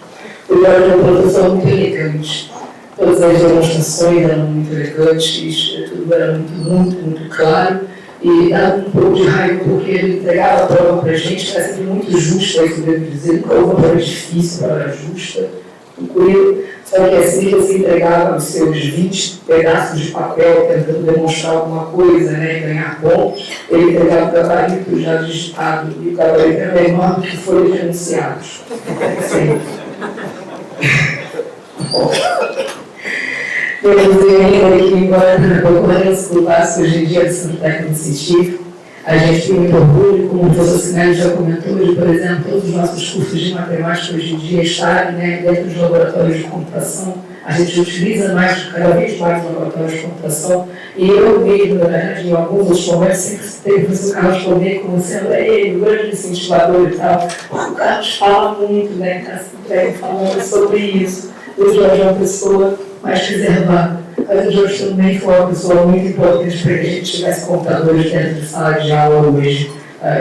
O Jorge é um professor muito elegante. Todas as demonstrações eram muito elegantes, tudo era muito claro. E dava um pouco de raiva porque ele entregava a prova para a gente, era sempre muito justa, isso eu devo dizer, nunca houve uma prova difícil, uma prova justa, tranquilo. Só que assim você entregava os seus 20 pedaços de papel tentando demonstrar alguma coisa, né, e ganhar pontos, ele entregava o gabarito já digitado, e o gabarito era menor do que folhas de enunciados. Devo dizer ainda que, embora ocorrência com o passo hoje em dia do Centro Técnico Científico, a gente tem muito orgulho, como o professor Sinelli já comentou, de, por exemplo, todos os nossos cursos de matemática hoje em dia estarem, né, dentro dos laboratórios de computação. A gente utiliza cada vez mais laboratórios de computação, e eu mesmo, na verdade, em alguns outros momentos, sempre citei o professor Carlos Palmeira como sendo ele, o grande incentivador e tal. O Carlos fala muito, né, está sempre falando sobre isso. O Jorge é uma pessoa mais reservada, mas o Jorge também foi uma pessoa muito importante para que a gente tivesse computadores dentro de sala de aula hoje.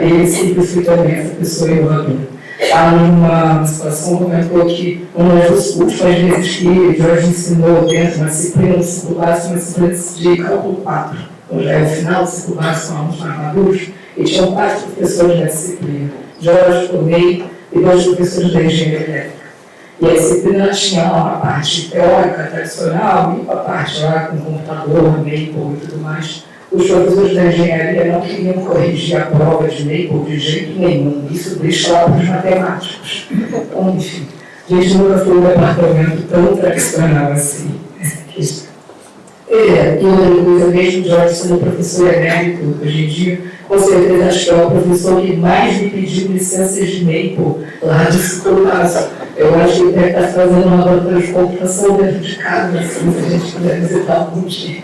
Ele sempre foi também essa pessoa inovadora. Há uma situação, comentou que uma das últimas vezes que o Jorge ensinou dentro de uma disciplina do ciclo básico, uma disciplina de cálculo 4, então já é o final do ciclo básico, são alunos mais maduros, e tinham 4 professores da disciplina: Jorge, Tomei e 2 professores da engenharia elétrica. E a disciplina tinha uma parte teórica tradicional e uma parte lá com computador, Maple e tudo mais. Os professores da engenharia não queriam corrigir a prova de Maple de jeito nenhum. Isso deixa lá para os matemáticos. Então, enfim, a gente nunca foi um departamento tão tradicional assim. E outra coisa mesmo, Jorge sendo professor emérito hoje em dia, com certeza acho que é o professor que mais me pediu licenças de Maple lá de ciclo básico. Eu acho que ele deve estar fazendo uma laboratório de computação dentro de casa, assim, se a gente puder visitar algum dia.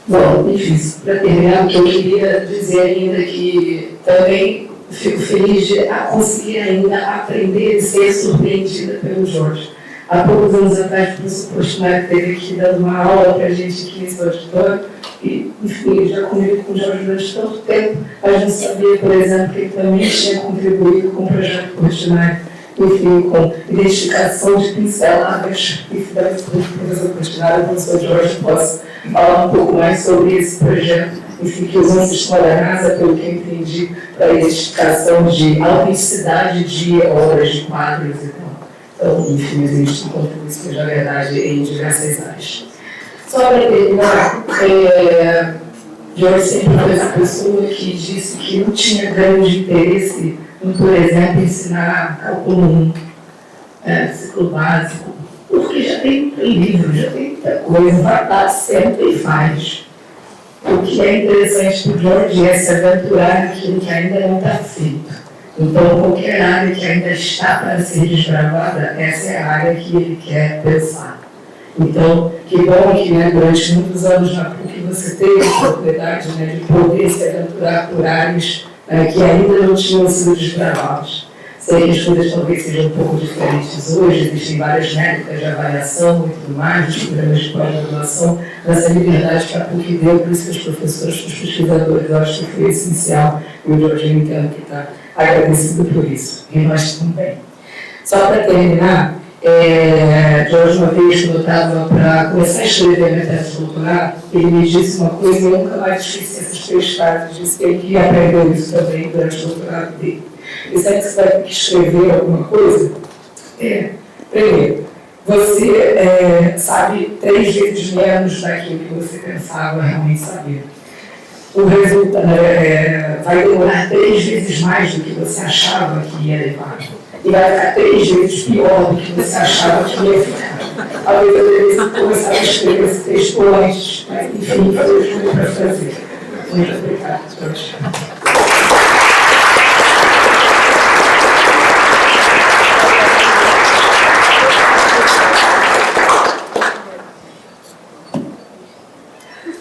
Bom, enfim, para terminar, o que eu queria dizer ainda que também fico feliz de conseguir ainda aprender e ser surpreendida pelo Jorge. Há poucos anos atrás, o professor Postinari esteve aqui dando uma aula para a gente aqui nesse auditório, e, enfim, eu já convivi com o Jorge durante tanto tempo, mas não sabia, por exemplo, que ele também tinha contribuído com o projeto Postinari, enfim, com identificação de pinceladas, e finalmente o professor Postinari, o professor Jorge, possa falar um pouco mais sobre esse projeto, enfim, que usou um sistema da NASA, pelo que eu entendi, para a identificação de autenticidade de obras, de quadros e tal. Então, enfim, existe um contribuição da verdade em diversas áreas. Só para terminar, Jorge sempre foi essa pessoa que disse que não tinha grande interesse em, por exemplo, ensinar cálculo 1, ciclo básico, porque já tem muito livro, já tem muita coisa, vai dar certo e faz. O que é interessante para o Jorge é se aventurar naquilo que ainda não está feito. Então, qualquer área que ainda está para ser desbravada, essa é a área que ele quer pensar. Então, que bom que durante muitos anos na PUC você teve a oportunidade de poder se aventurar por áreas que ainda não tinham sido desbravadas. Sei que as coisas talvez sejam um pouco diferentes hoje, existem várias métricas de avaliação e tudo mais, os programas de pós-graduação, mas a liberdade que a PUC deu para os seus professores, para os pesquisadores, eu acho que foi essencial, e o Jorginho entendo que está agradecido por isso, e nós também. Só para terminar, Jorge, uma vez, quando eu estava para começar a escrever a minha tese de doutorado, ele me disse uma coisa e eu nunca mais esqueci essas 3 frases, disse que ele aprendeu isso também durante o doutorado dele. E sabe que você vai ter que escrever alguma coisa? Primeiro, você sabe 3 vezes menos daquilo que você pensava realmente saber. O resultado vai demorar 3 vezes mais do que você achava que ia levar. E vai ficar 3 vezes pior do que você achava que ia ficar. Talvez eu devesse começar a escrever esse texto antes, mas enfim, fazer o que eu para fazer. Muito obrigada.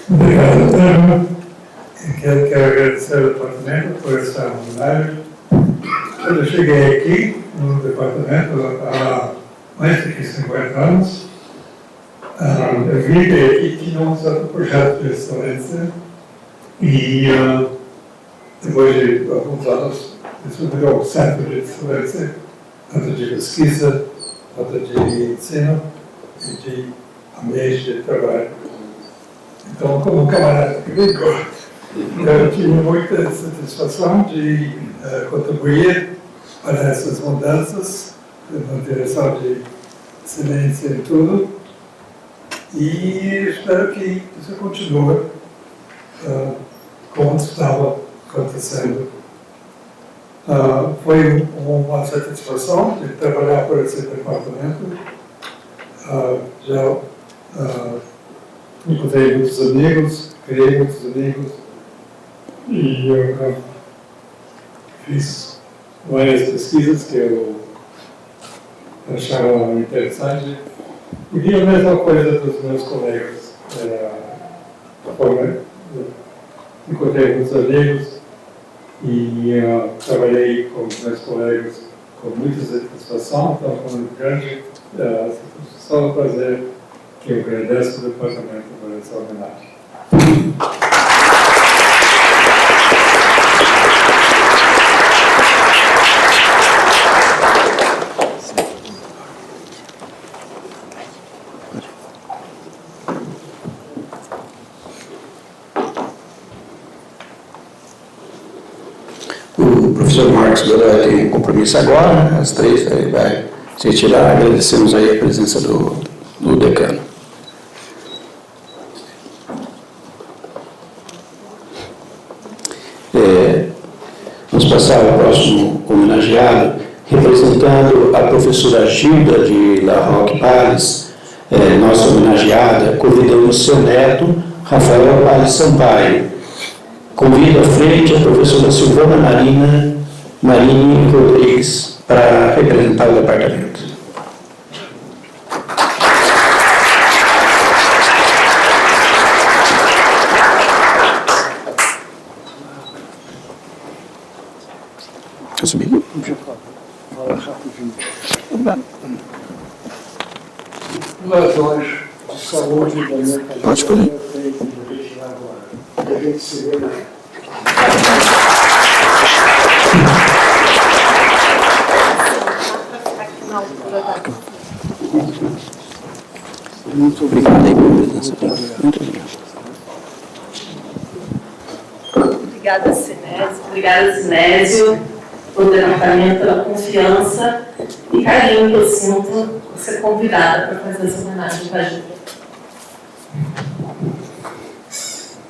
Obrigado, Tânia. Quero agradecer ao departamento por essa homenagem. Quando eu cheguei aqui, no departamento, há mais de 50 anos, eu vi que aqui tinha um certo projeto de excelência e depois de alguns anos, isso virou um centro de excelência, tanto de pesquisa, tanto de ensino e de ambiente de trabalho. Então, como camarada acadêmico, eu tive muita satisfação de contribuir para essas mudanças, na direção de excelência em tudo, e espero que isso continue como estava acontecendo. Foi uma satisfação de trabalhar por esse departamento. Já encontrei muitos amigos, criei muitos amigos e eu fiz várias pesquisas que eu achava interessante e vi a mesma coisa dos meus colegas. Encontrei muitos amigos e trabalhei com os meus colegas com muita satisfação, então foi uma grande satisfação e prazer que eu agradeço ao departamento por essa homenagem. O professor Marcos Godoy tem compromisso agora, às 3 ele vai se retirar. Agradecemos aí a presença do decano. Vamos passar ao próximo homenageado, representando a professora Gilda de La Roque Pales, nossa homenageada, convidamos seu neto, Rafael Pales Sampaio. Convido à frente a professora Silvana Marini Rodrigues para representar o departamento. Quer subir? Fala rapidinho. Razões de saúde da minha família. Pode escolher. Eu tenho que retirar agora. A gente se vê na. Muito obrigado aí pela presença. Muito obrigado. Obrigada, Sinésio. Obrigada, Sinésio, pelo departamento, pela confiança e carinho que eu sinto por ser convidada para fazer essa homenagem para a Gilda.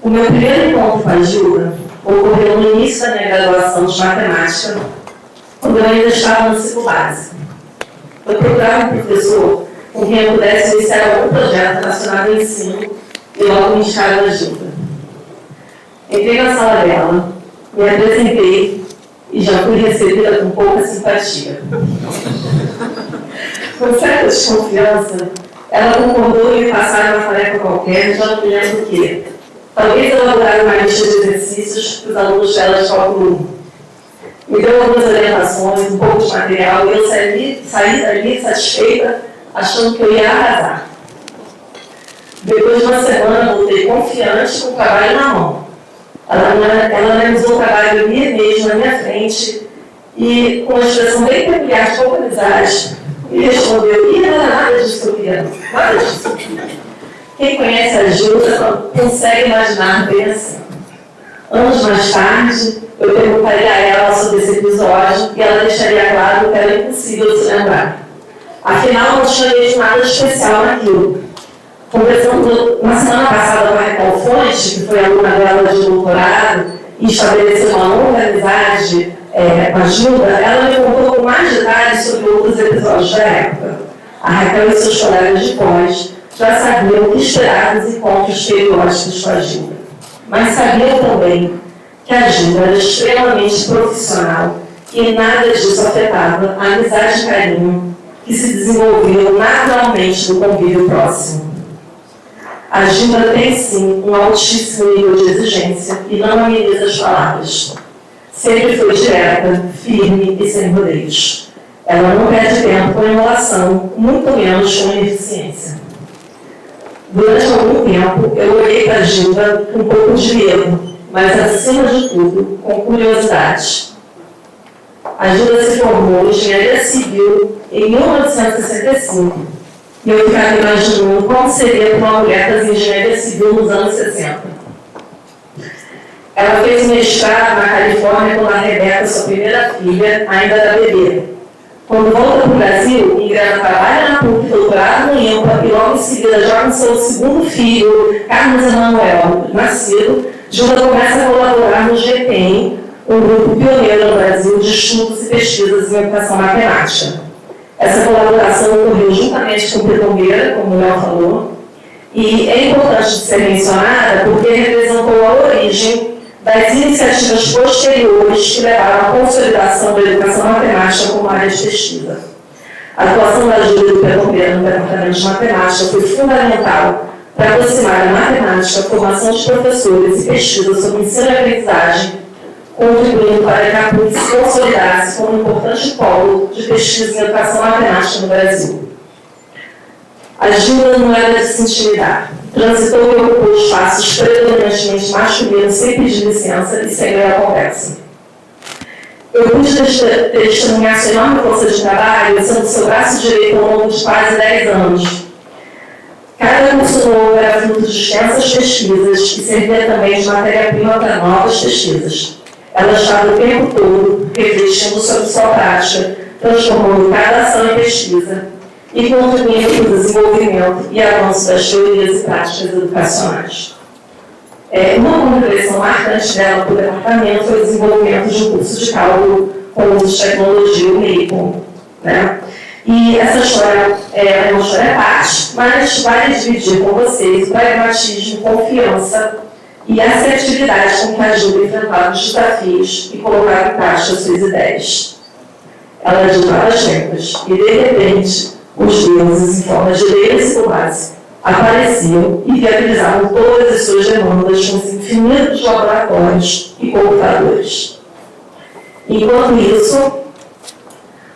O meu primeiro encontro com a Gilda ocorreu no início da minha graduação de matemática, quando eu ainda estava no ciclo básico. Eu procurava um professor com quem eu pudesse iniciar algum projeto relacionado ao ensino e logo me indicaram a Gilda. Entrei na sala dela, me apresentei e já fui recebida com pouca simpatia. Com certa desconfiança, ela concordou em me passar uma tarefa qualquer, já não me lembro o quê. Talvez elaborar uma lista de exercícios para os alunos dela de cálculo 1. Me deu algumas orientações, um pouco de material, e eu saí dali satisfeita, achando que eu ia arrasar. Depois de uma semana, voltei confiante com o trabalho na mão. Ela analisou o trabalho mesmo na minha frente e, com uma expressão bem peculiar de pouca amizade, me respondeu: "Ih, não era nada disso que eu queria, nada disso." Quem conhece a Gilda consegue imaginar bem assim. Anos mais tarde, eu perguntaria a ela sobre esse episódio e ela deixaria claro que era impossível se lembrar. Afinal, não tinha mesmo nada especial naquilo. Conversando na semana passada com a Raquel Fonte, que foi aluna dela de doutorado, e estabeleceu uma longa amizade com a Gilda, ela me contou com mais detalhes sobre outros episódios da época. A Raquel e seus colegas de pós já sabiam o que esperar dos encontros periódicos com a Gilda. Mas sabiam também que a Gilda era extremamente profissional e nada disso afetava a amizade e carinho que se desenvolveu naturalmente no convívio próximo. A Gilda tem, sim, um altíssimo nível de exigência e não ameniza as palavras. Sempre foi direta, firme e sem rodeios. Ela não perde tempo com enrolação, muito menos com ineficiência. Durante algum tempo, eu olhei para a Gilda com um pouco de medo, mas, acima de tudo, com curiosidade. A Gilda se formou em engenharia civil em 1965. E eu ficava imaginando como seria para uma mulher fazer engenharia civil nos anos 60. Ela fez mestrado na Califórnia quando a Rebeca, sua primeira filha, ainda era bebê. Quando volta para o Brasil, ingressa trabalha na PUC, doutorado no INPA, e logo em seguida, já com seu segundo filho, Carlos Emanuel, nascido, Gilda começa a colaborar no GPEM, um grupo pioneiro no Brasil de estudos e pesquisas em educação matemática. Essa colaboração ocorreu juntamente com o Pitombeira, como o Léo falou, e é importante de ser mencionada porque representou a origem das iniciativas posteriores que levaram à consolidação da educação matemática como área de pesquisa. A atuação da Gilda e do Pitombeira no departamento de matemática foi fundamental para aproximar a matemática, a formação de professores e pesquisa sobre ensino e aprendizagem, contribuindo para que a PUC se consolidasse como um importante polo de pesquisa em educação matemática no Brasil. A Gilda não era de se intimidar. Transitou e ocupou espaços predominantemente masculinos sem pedir licença e sem ganhar conversa. Eu pude testemunhar sua enorme força de trabalho sendo seu braço direito ao longo de quase 10 anos. Cada curso novo era fruto de extensas pesquisas e servia também de matéria-prima para novas pesquisas. Ela estava o tempo todo refletindo sobre sua prática, transformando cada ação em pesquisa e contribuindo para o desenvolvimento e avanço das teorias e práticas educacionais. Uma contribuição marcante dela para o departamento foi o desenvolvimento de um curso de cálculo com uso de tecnologia, o MAPLE, né? E essa história é uma história à parte, mas vale dividir com vocês o pragmatismo, confiança e a assertividade com que a Gilda enfrentava os desafios e colocava em prática suas ideias. Ela ditava as regras e, de repente, os deuses em forma de leis e base apareciam e viabilizavam todas as suas demandas com os infinitos laboratórios e computadores. Enquanto isso,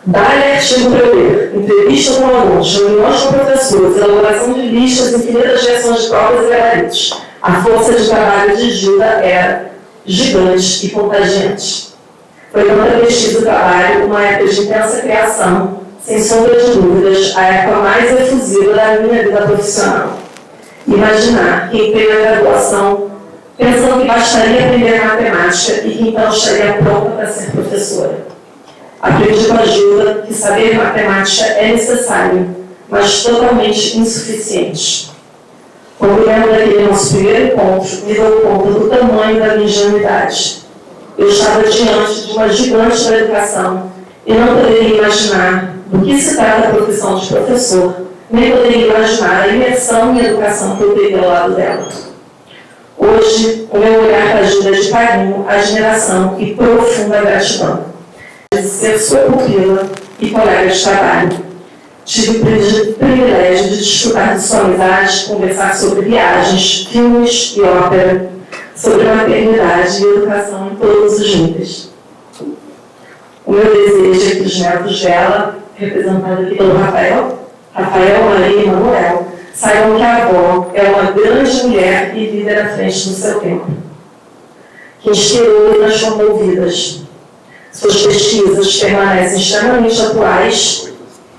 dar artigo para eu ler, entrevista com alunos, reuniões com professores, elaboração de listas, infinitas versões de provas e gabaritos. A força de trabalho de Gilda era gigante e contagiante. Foi tanta pesquisa e trabalho, uma época de intensa criação, sem sombra de dúvidas, a época mais efusiva da minha vida profissional. Imaginar que entrei na graduação pensando que bastaria aprender matemática e que então estaria pronta para ser professora. Aprendi com a Gilda que saber matemática é necessário, mas totalmente insuficiente. Quando lembro daquele nosso primeiro encontro, me dou conta do tamanho da minha ingenuidade. Eu estava diante de uma gigante da educação e não poderia imaginar do que se trata a profissão de professor, nem poderia imaginar a imersão em educação que eu teria ao lado dela. Hoje, o meu olhar ajuda de carinho, admiração e profunda gratidão. Ser sua pupila e colega de trabalho. Tive o privilégio de desfrutar de sua amizade, conversar sobre viagens, filmes e ópera, sobre maternidade e educação em todos os níveis. O meu desejo é que os netos dela, representado aqui pelo Rafael, Maria e Manuel, saibam que a avó é uma grande mulher e líder à frente do seu tempo, que inspirou e transformou vidas. Suas pesquisas permanecem extremamente atuais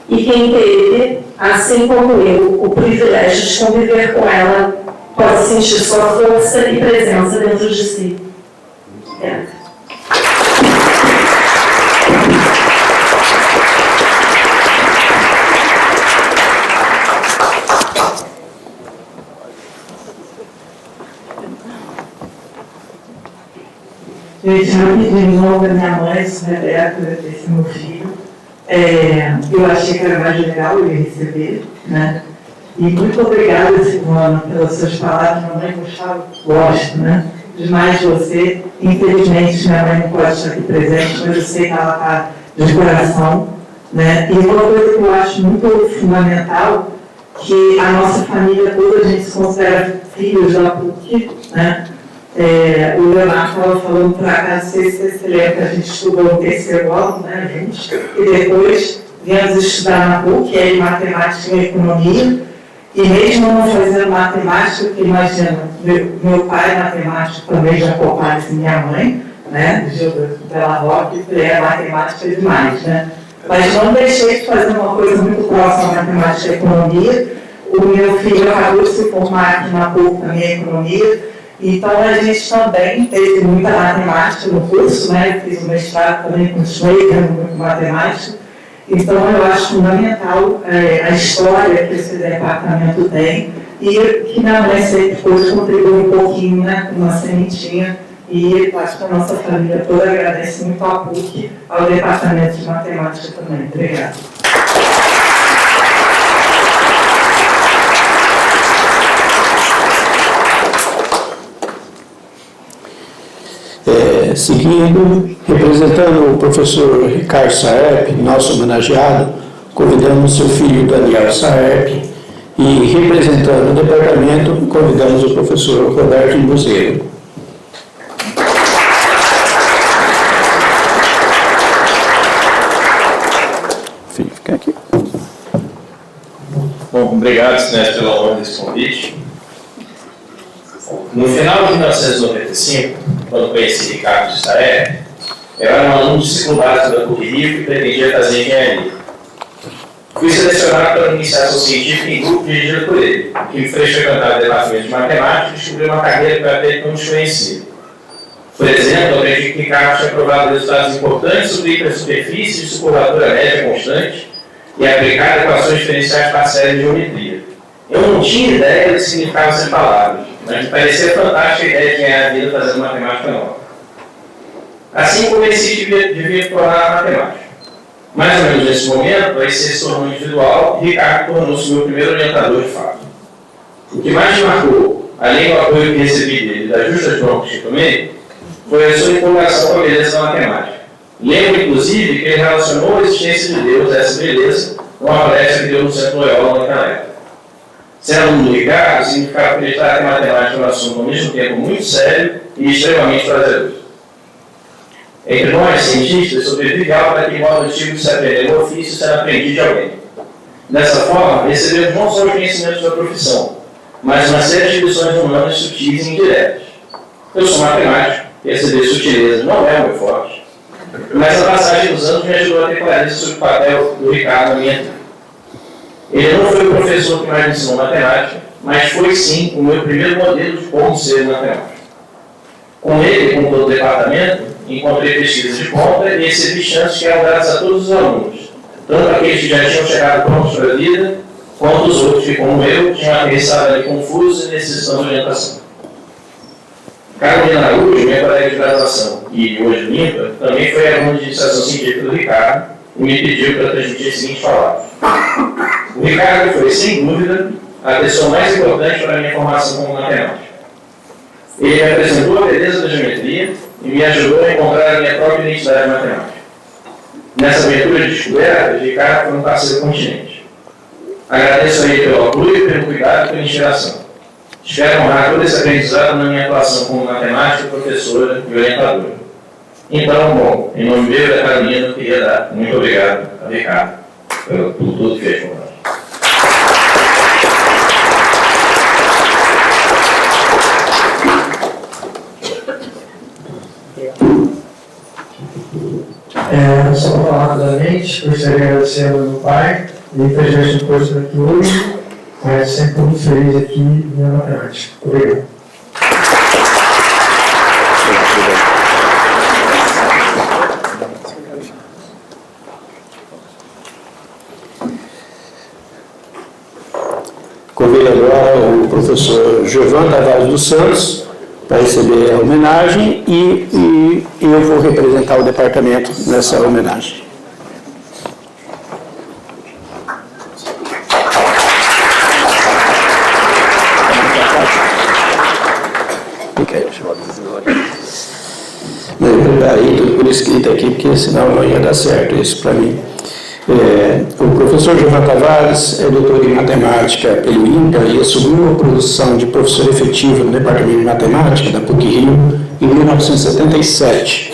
e quem teve, assim como eu, o privilégio de conviver com ela, pode sentir sua força e presença dentro de si. Gente, rapidinho, de novo da minha mãe, sou Rebeca, esse meu filho. Eu achei que era mais legal ele receber, né? E muito obrigada, Silvana, pelas suas palavras. Minha mãe gosto, né? Demais de você. Infelizmente, minha mãe não pode estar aqui presente, mas eu sei que ela está de coração, né? E uma coisa que eu acho muito fundamental, que a nossa família toda, a gente se considera filhos da PUC, né? O Leonardo estava falando para cá, não sei se você lembra, que a gente estudou no terceiro ano, né, gente? E depois viemos estudar na PUC, em matemática e economia, e mesmo não fazendo matemática, porque imagina, meu pai é matemático também, já parece minha mãe, né, de Bela Roque, é matemática demais, né? Mas não deixei de fazer uma coisa muito próxima à matemática e economia. O meu filho acabou de se formar aqui na PUC também em economia. Então, a gente também teve muita matemática no curso, né? Fiz o mestrado também, continuei tendo muito matemática. Então, eu acho fundamental a história que esse departamento tem e que minha mãe sempre pôde contribuir um pouquinho, né? Com uma sementinha. E acho que a nossa família toda agradece muito à PUC, ao departamento de matemática também. Obrigada. Seguindo, representando o professor Ricardo Saep, nosso homenageado, convidamos seu filho Daniel Saep e, representando o departamento, convidamos o professor Roberto Buzeiro. Filho, fica aqui. Bom, obrigado, Sinésio, pela honra desse convite. No final de 1995, quando conheci Ricardo de Saep, eu era um aluno de ciclo básico da PUC-Rio e pretendia fazer engenharia. Fui selecionado para uma iniciação científica em grupo dirigido por ele, que me fez frequentar o departamento de matemática e descobri uma carreira que eu até não desconhecia. Por exemplo, aprendi que Ricardo tinha provado resultados importantes sobre hipersuperfície de subcurvatura média constante e aplicado equações diferenciais parciais de geometria. Eu não tinha ideia do que significava essas palavras, mas me parecia fantástica a ideia de ganhar a vida fazendo matemática nova. Assim comecei de vir tornar a matemática. Mais ou menos nesse momento, a IC se tornou individual e Ricardo tornou-se meu primeiro orientador de fato. O que mais me marcou, além do apoio que recebi dele e das justas broncas que tomei, foi a sua empolgação com a beleza da matemática. Lembro, inclusive, que ele relacionou a existência de Deus a essa beleza numa palestra que deu no Centro Loyola naquela época. Ser aluno do Ricardo significava acreditar que a matemática é um assunto ao mesmo tempo muito sério e extremamente prazeroso. Entre nós, cientistas, sobrevive algo daquele modo antigo de se aprender um ofício sendo aprendido de alguém. Dessa forma, recebemos não só os conhecimentos da profissão, mas uma série de lições humanas sutis e indiretas. Eu sou matemático, e receber sutileza não é o meu forte, mas a passagem dos anos me ajudou a ter clareza sobre o papel do Ricardo na minha vida. Ele não foi o professor que mais me ensinou matemática, mas foi sim o meu primeiro modelo de como ser matemático. Com ele, com todo o departamento, encontrei pesquisas de ponta e recebi chances que eram dadas a todos os alunos, tanto aqueles que já tinham chegado prontos para a vida, quanto os outros que, como eu, tinham aterrissado ali confusos e necessitando de orientação. Carolina Araújo, minha colega de graduação e hoje limpa, também foi aluna de iniciação científica do Ricardo e me pediu para transmitir as seguintes palavras. O Ricardo foi, sem dúvida, a pessoa mais importante para a minha formação como matemático. Ele me apresentou a beleza da geometria e me ajudou a encontrar a minha própria identidade matemática. Nessa aventura de descoberta, Ricardo foi um parceiro continente. Agradeço a ele pelo apoio, pelo cuidado e pela inspiração. Espero honrar todo esse aprendizado na minha atuação como matemática, professora e orientadora. Então, bom, em nome meu e da Carolina, eu queria dar muito obrigado a Ricardo por tudo que fez por nós. Só para falar rapidamente, gostaria de agradecer ao meu pai, ele fez esse curso aqui hoje, mas sempre muito feliz aqui na matemática. Obrigado. Convido agora o professor Giovan Tavares dos Santos para receber a homenagem e eu vou representar o departamento nessa homenagem. Eu preparei tudo por escrito aqui, porque senão não ia dar certo isso para mim. O professor Giovan Tavares é doutor em matemática pelo INPA e assumiu a posição de professor efetivo no Departamento de Matemática da PUC-Rio em 1977,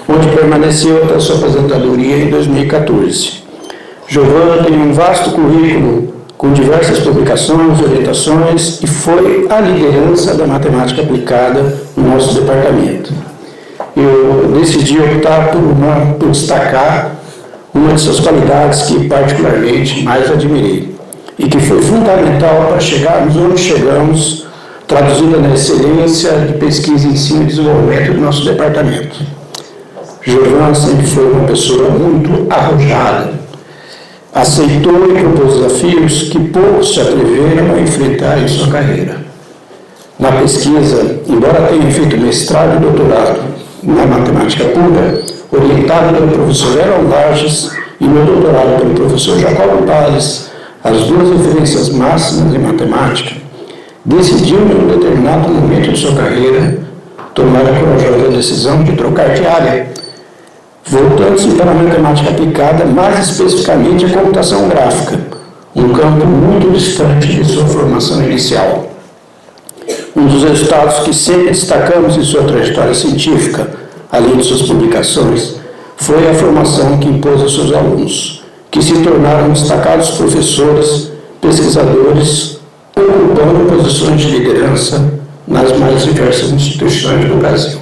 onde permaneceu até sua aposentadoria em 2014. Giovan tem um vasto currículo com diversas publicações, orientações e foi a liderança da matemática aplicada no nosso departamento. Eu decidi optar por destacar uma de suas qualidades que particularmente mais admirei e que foi fundamental para chegarmos onde chegamos, traduzida na excelência de pesquisa, ensino e desenvolvimento do nosso departamento. Giovan sempre foi uma pessoa muito arrojada, aceitou e propôs desafios que poucos se atreveram a enfrentar em sua carreira. Na pesquisa, embora tenha feito mestrado e doutorado na matemática pura, orientado pelo professor Aaron Lages e meu doutorado pelo professor Jacobo Tales, as duas referências máximas em matemática, decidiu em um determinado momento de sua carreira tomar a corajosa decisão de trocar de área, voltando-se para a matemática aplicada, mais especificamente a computação gráfica, um campo muito distante de sua formação inicial. Um dos resultados que sempre destacamos em sua trajetória científica, além de suas publicações, foi a formação que impôs aos seus alunos, que se tornaram destacados professores, pesquisadores, ocupando posições de liderança nas mais diversas instituições do Brasil.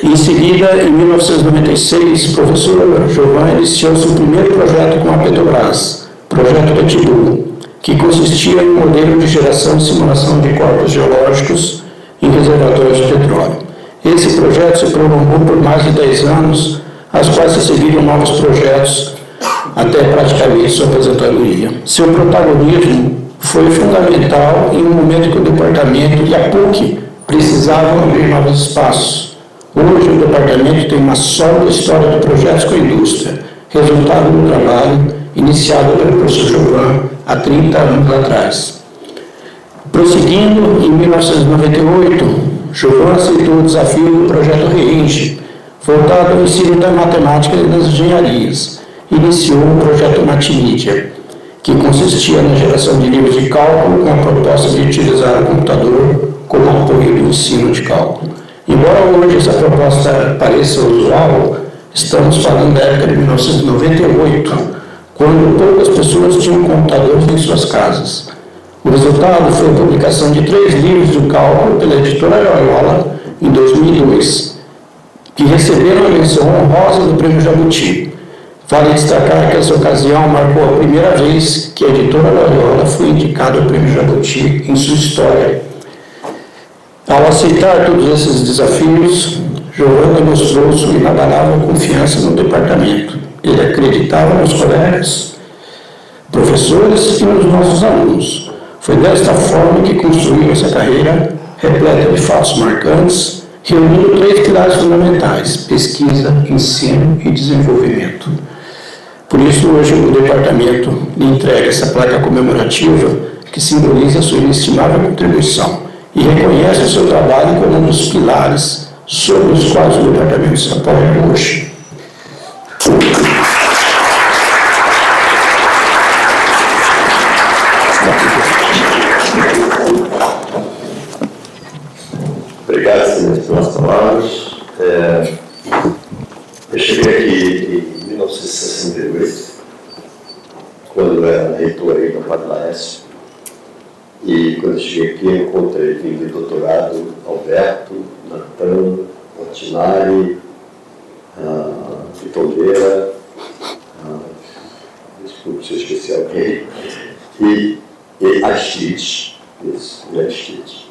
Em seguida, em 1996, o professor Giovan iniciou seu primeiro projeto com a Petrobras, projeto Red, que consistia em um modelo de geração e simulação de corpos geológicos em reservatórios de petróleo. Esse projeto se prolongou por mais de 10 anos, aos quais se seguiram novos projetos até praticamente sua aposentadoria. Seu protagonismo foi fundamental em um momento que o departamento e a PUC precisavam abrir novos espaços. Hoje o departamento tem uma sólida história de projetos com a indústria, resultado do trabalho iniciado pelo professor Giovan há 30 anos atrás. Prosseguindo, em 1998, Giovan aceitou o desafio do projeto REENGE, voltado ao ensino da matemática e das engenharias. Iniciou o projeto Matimídia, que consistia na geração de livros de cálculo com a proposta de utilizar o computador como apoio do ensino de cálculo. Embora hoje essa proposta pareça usual, estamos falando da época de 1998, quando poucas pessoas tinham computadores em suas casas. O resultado foi a publicação de 3 livros de cálculo pela editora Loyola em 2002, que receberam a menção honrosa do Prêmio Jabuti. Vale destacar que essa ocasião marcou a primeira vez que a editora Loyola foi indicada ao Prêmio Jabuti em sua história. Ao aceitar todos esses desafios, Giovan demonstrou sua inabalável confiança no departamento. Ele acreditava nos colegas, professores e nos nossos alunos. Foi desta forma que construiu essa carreira repleta de fatos marcantes, reunindo 3 pilares fundamentais: pesquisa, ensino e desenvolvimento. Por isso, hoje, o departamento lhe entrega essa placa comemorativa que simboliza a sua inestimável contribuição e reconhece o seu trabalho como um dos pilares sobre os quais o departamento se apoia hoje. Obrigado, senhor, pelas palavras. Eu cheguei aqui em 1968, quando eu era reitor aí no Padre Laércio, e quando eu cheguei aqui eu encontrei quem de doutorado, Alberto, Natan, Montinari, Vitondeira, desculpe se eu esqueci alguém, e Aristides, isso, e Aristides.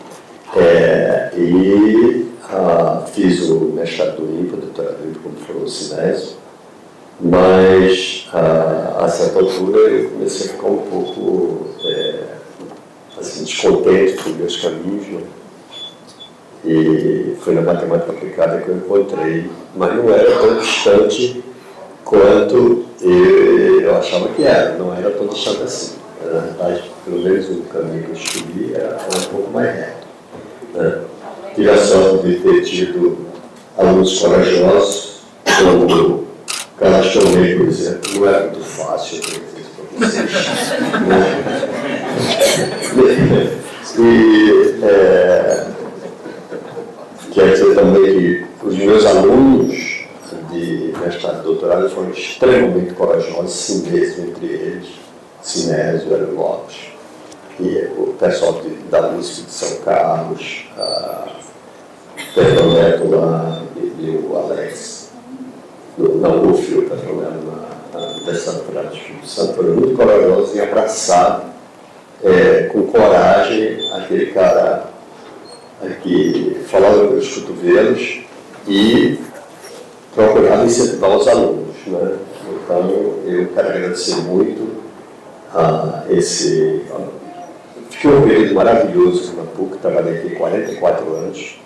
Fiz o mestrado do INPA, doutorado do INPA, como falou o Sinésio, mas a certa altura eu comecei a ficar um pouco assim, descontente com meus caminhos, né? E foi na matemática aplicada que eu encontrei, mas não era tão distante quanto eu achava que era, não era tão distante assim. Na verdade, pelo menos o caminho que eu escolhi era um pouco mais reto, né? Tive a sorte de ter tido alunos corajosos, como o Carlos Chomei, por exemplo. Não era muito fácil aprender isso para vocês. Quero dizer também que os meus alunos de mestrado e doutorado foram extremamente corajosos, sim mesmo, entre eles, Sinésio, Hélio Lopes, e o pessoal da USP de São Carlos, Pedro Neto lá, e o Alex, na UF, o Pedro Neto na Universidade Federal do Espírito Santo, foram muito corajosos em abraçar com coragem aquele cara que falava pelos cotovelos e procurava incentivar os alunos, né? Então, eu quero agradecer muito a esse... Fiquei um período maravilhoso na PUC, trabalhei aqui 44 anos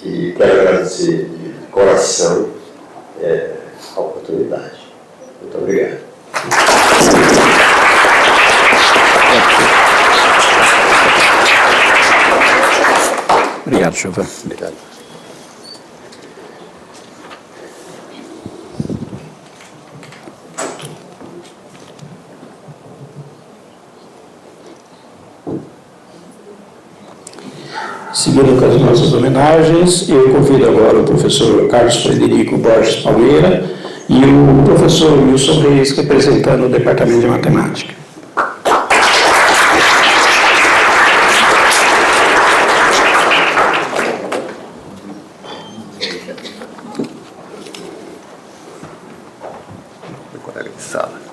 e quero agradecer de coração a oportunidade. Muito obrigado. Obrigado, Chovan. Obrigado. Seguindo com as nossas homenagens, eu convido agora o professor Carlos Frederico Borges Palmeira e o professor Wilson Reis, representando o Departamento de Matemática. Meu colega de sala.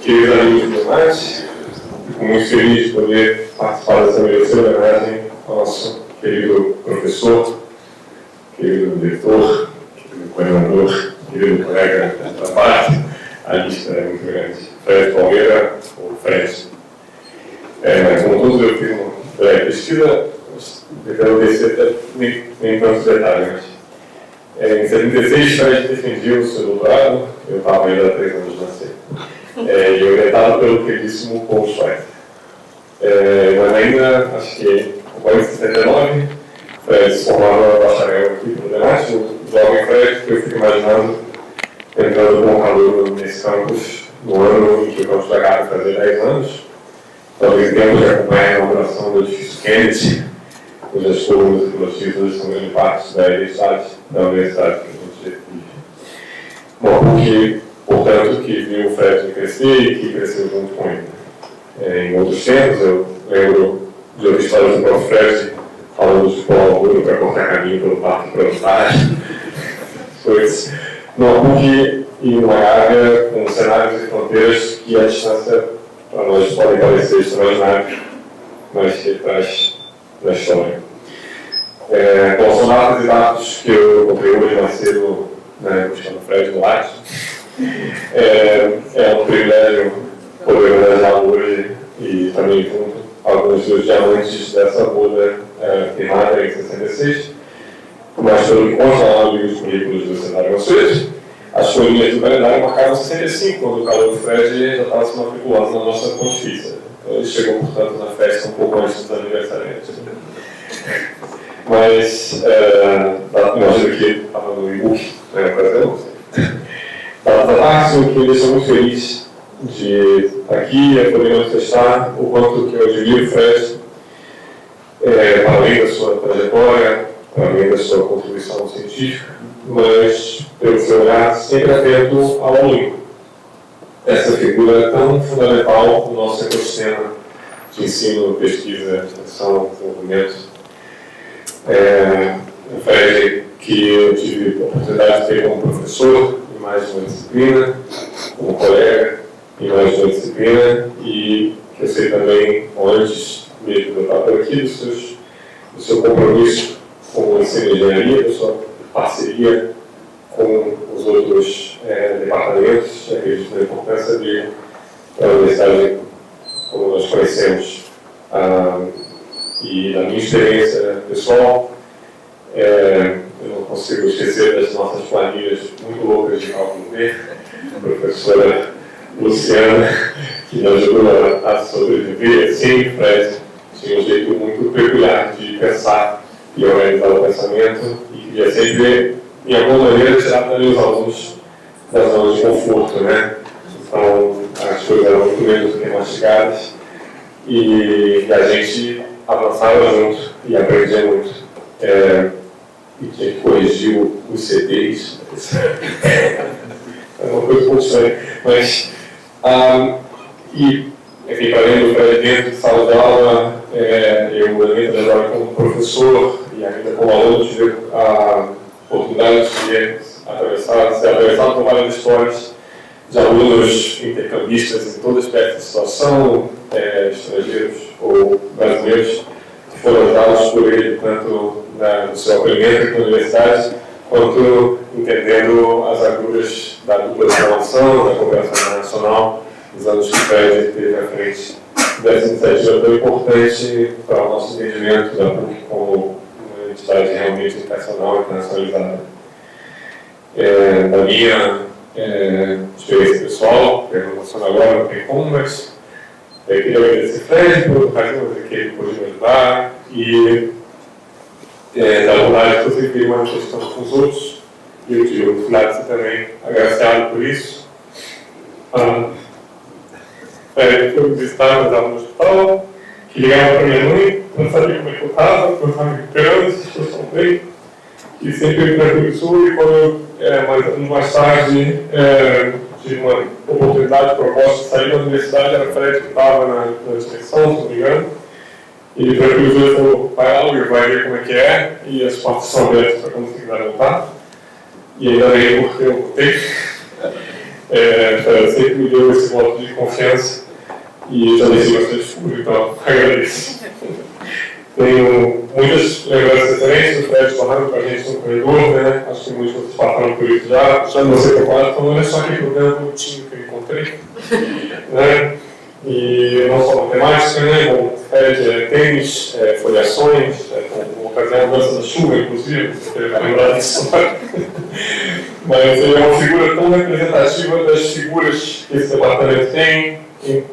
Queridos amigos e demais, fico muito feliz de poder participar dessa merecida homenagem ao nosso querido professor, querido diretor, querido coordenador, querido colega de trabalho. A lista é muito grande. Fred Palmeira, ou Fred. Como todos, eu fiz uma breve pesquisa, eu quero descer até nem tantos detalhes, mas em 76, Fred defendia o seu doutorado, eu estava ainda há 3 anos de nascer. E orientado pelo queridíssimo Paul Schweitzer. Mas ainda, acho que em 1979, Fred se formava bacharel aqui pelo DEMAT, logo em Fred, que eu fico imaginando entrando como aluno nesse campus no ano em que o campus da Gávea fazia 10 anos, talvez em termos de acompanhar a inauguração do edifício Kennedy, cujas colunas e filosofias são grande parte da universidade que a gente vive. Uma PUC, portanto, que viu o Fred crescer e que cresceu junto com ele. Em outros tempos, eu lembro de ouvir histórias do próprio Fred falando de polo para cortar caminho pelo parque planetário, coisas. Numa PUC e uma área com cenários e fronteiras que a distância para nós podem parecer extraordinário, mas que traz na história. Bom, são datas e dados que eu encontrei hoje mais cedo, buscando o Fred no Lattes. É um privilégio poder homenageá-lo hoje e também junto alguns dos diamantes dessa boda firmada em 66, mas pelo que consta lá nos currículos do cenário Gonçalves, as colinas do calendário marcaram 65, quando o Carlos Fred já estava se matriculando na nossa pontifícia. Então ele chegou, portanto, na festa um pouco antes dos aniversariantes. Mas, imagino que estava no e-book, na ocasião, da parte, o que me deixou muito feliz de estar aqui e poder manifestar o quanto que eu admiro o Fred, para além da sua trajetória, para além da sua contribuição científica, mas pelo seu olhar sempre atento ao aluno. Essa figura é tão fundamental no nosso ecossistema de ensino, pesquisa, extensão, desenvolvimento. O Fred, que eu tive a oportunidade de ter como professor em mais de uma disciplina, como colega em mais de uma disciplina, e que eu sei também, antes mesmo de eu estar por aqui, do seu compromisso com o ensino de engenharia, da sua parceria com os outros departamentos. Acredito na importância dele para a universidade como nós conhecemos, e da minha experiência pessoal. Eu não consigo esquecer das nossas planilhas muito loucas de cálculo B, a professora Luciana, que me ajudou a sobreviver. Sim, Fred tinha um jeito muito peculiar de pensar e organizar o pensamento, e queria sempre, em alguma maneira, tirar também os alunos da zona de conforto, né? Então, as coisas eram muito menos do que mastigadas, e a gente avançava junto e aprendia muito. E tinha que corrigir os CDs. É uma coisa muito estranha. Mas, enfim, para além do Fred dentro de sala de aula, eu também trabalho como professor e ainda como aluno tive a oportunidade de ser atravessado por várias histórias de alunos intercambistas em todo aspecto de situação, estrangeiros ou brasileiros, que foram ajudados por ele, tanto no seu aprendimento aqui na universidade, quanto entendendo as agruras da dupla de formação, da cooperação internacional, nos anos que o Fred teve à frente dessa iniciativa tão importante para o nosso entendimento da PUC como uma entidade realmente internacional e internacionalizada. Da minha experiência pessoal, relacionada agora, não tem como, mas eu queria agradecer a Fred por ocasião que ele pôde me ajudar e da vontade que você veio manifestando com os outros, e eu tive a oportunidade de ser também agraciado por isso. Fred foi visitar meus alunos no hospital, que ligava para minha mãe, não sabia como é que eu estava, que eu estava me recuperando, se eu estava bem, e sempre me tranquilizou. E quando eu, mais tarde, tive uma oportunidade proposta de sair da universidade, era o Fred que estava na direção, se não me engano. E ele tranquilizou e falou: vai lá, Will, vai ver como é que é, e as portas são abertas para quando você quiser voltar. E ainda bem, porque eu voltei. Sempre me deu esse voto de confiança e já desci bastante fúria, então agradeço. Tenho muitas lembranças excelentes do Fred falando com a gente no corredor, né? Acho que muitos outros passaram por isso já não sei preparado, falando: olha só que problema bonitinho que eu encontrei. Né? E não só matemática, né? Bom, Fred, tênis, folhações, com ocasião da dança da chuva, inclusive, você deve lembrar disso. Mas ele é uma figura tão representativa das figuras que esse departamento tem,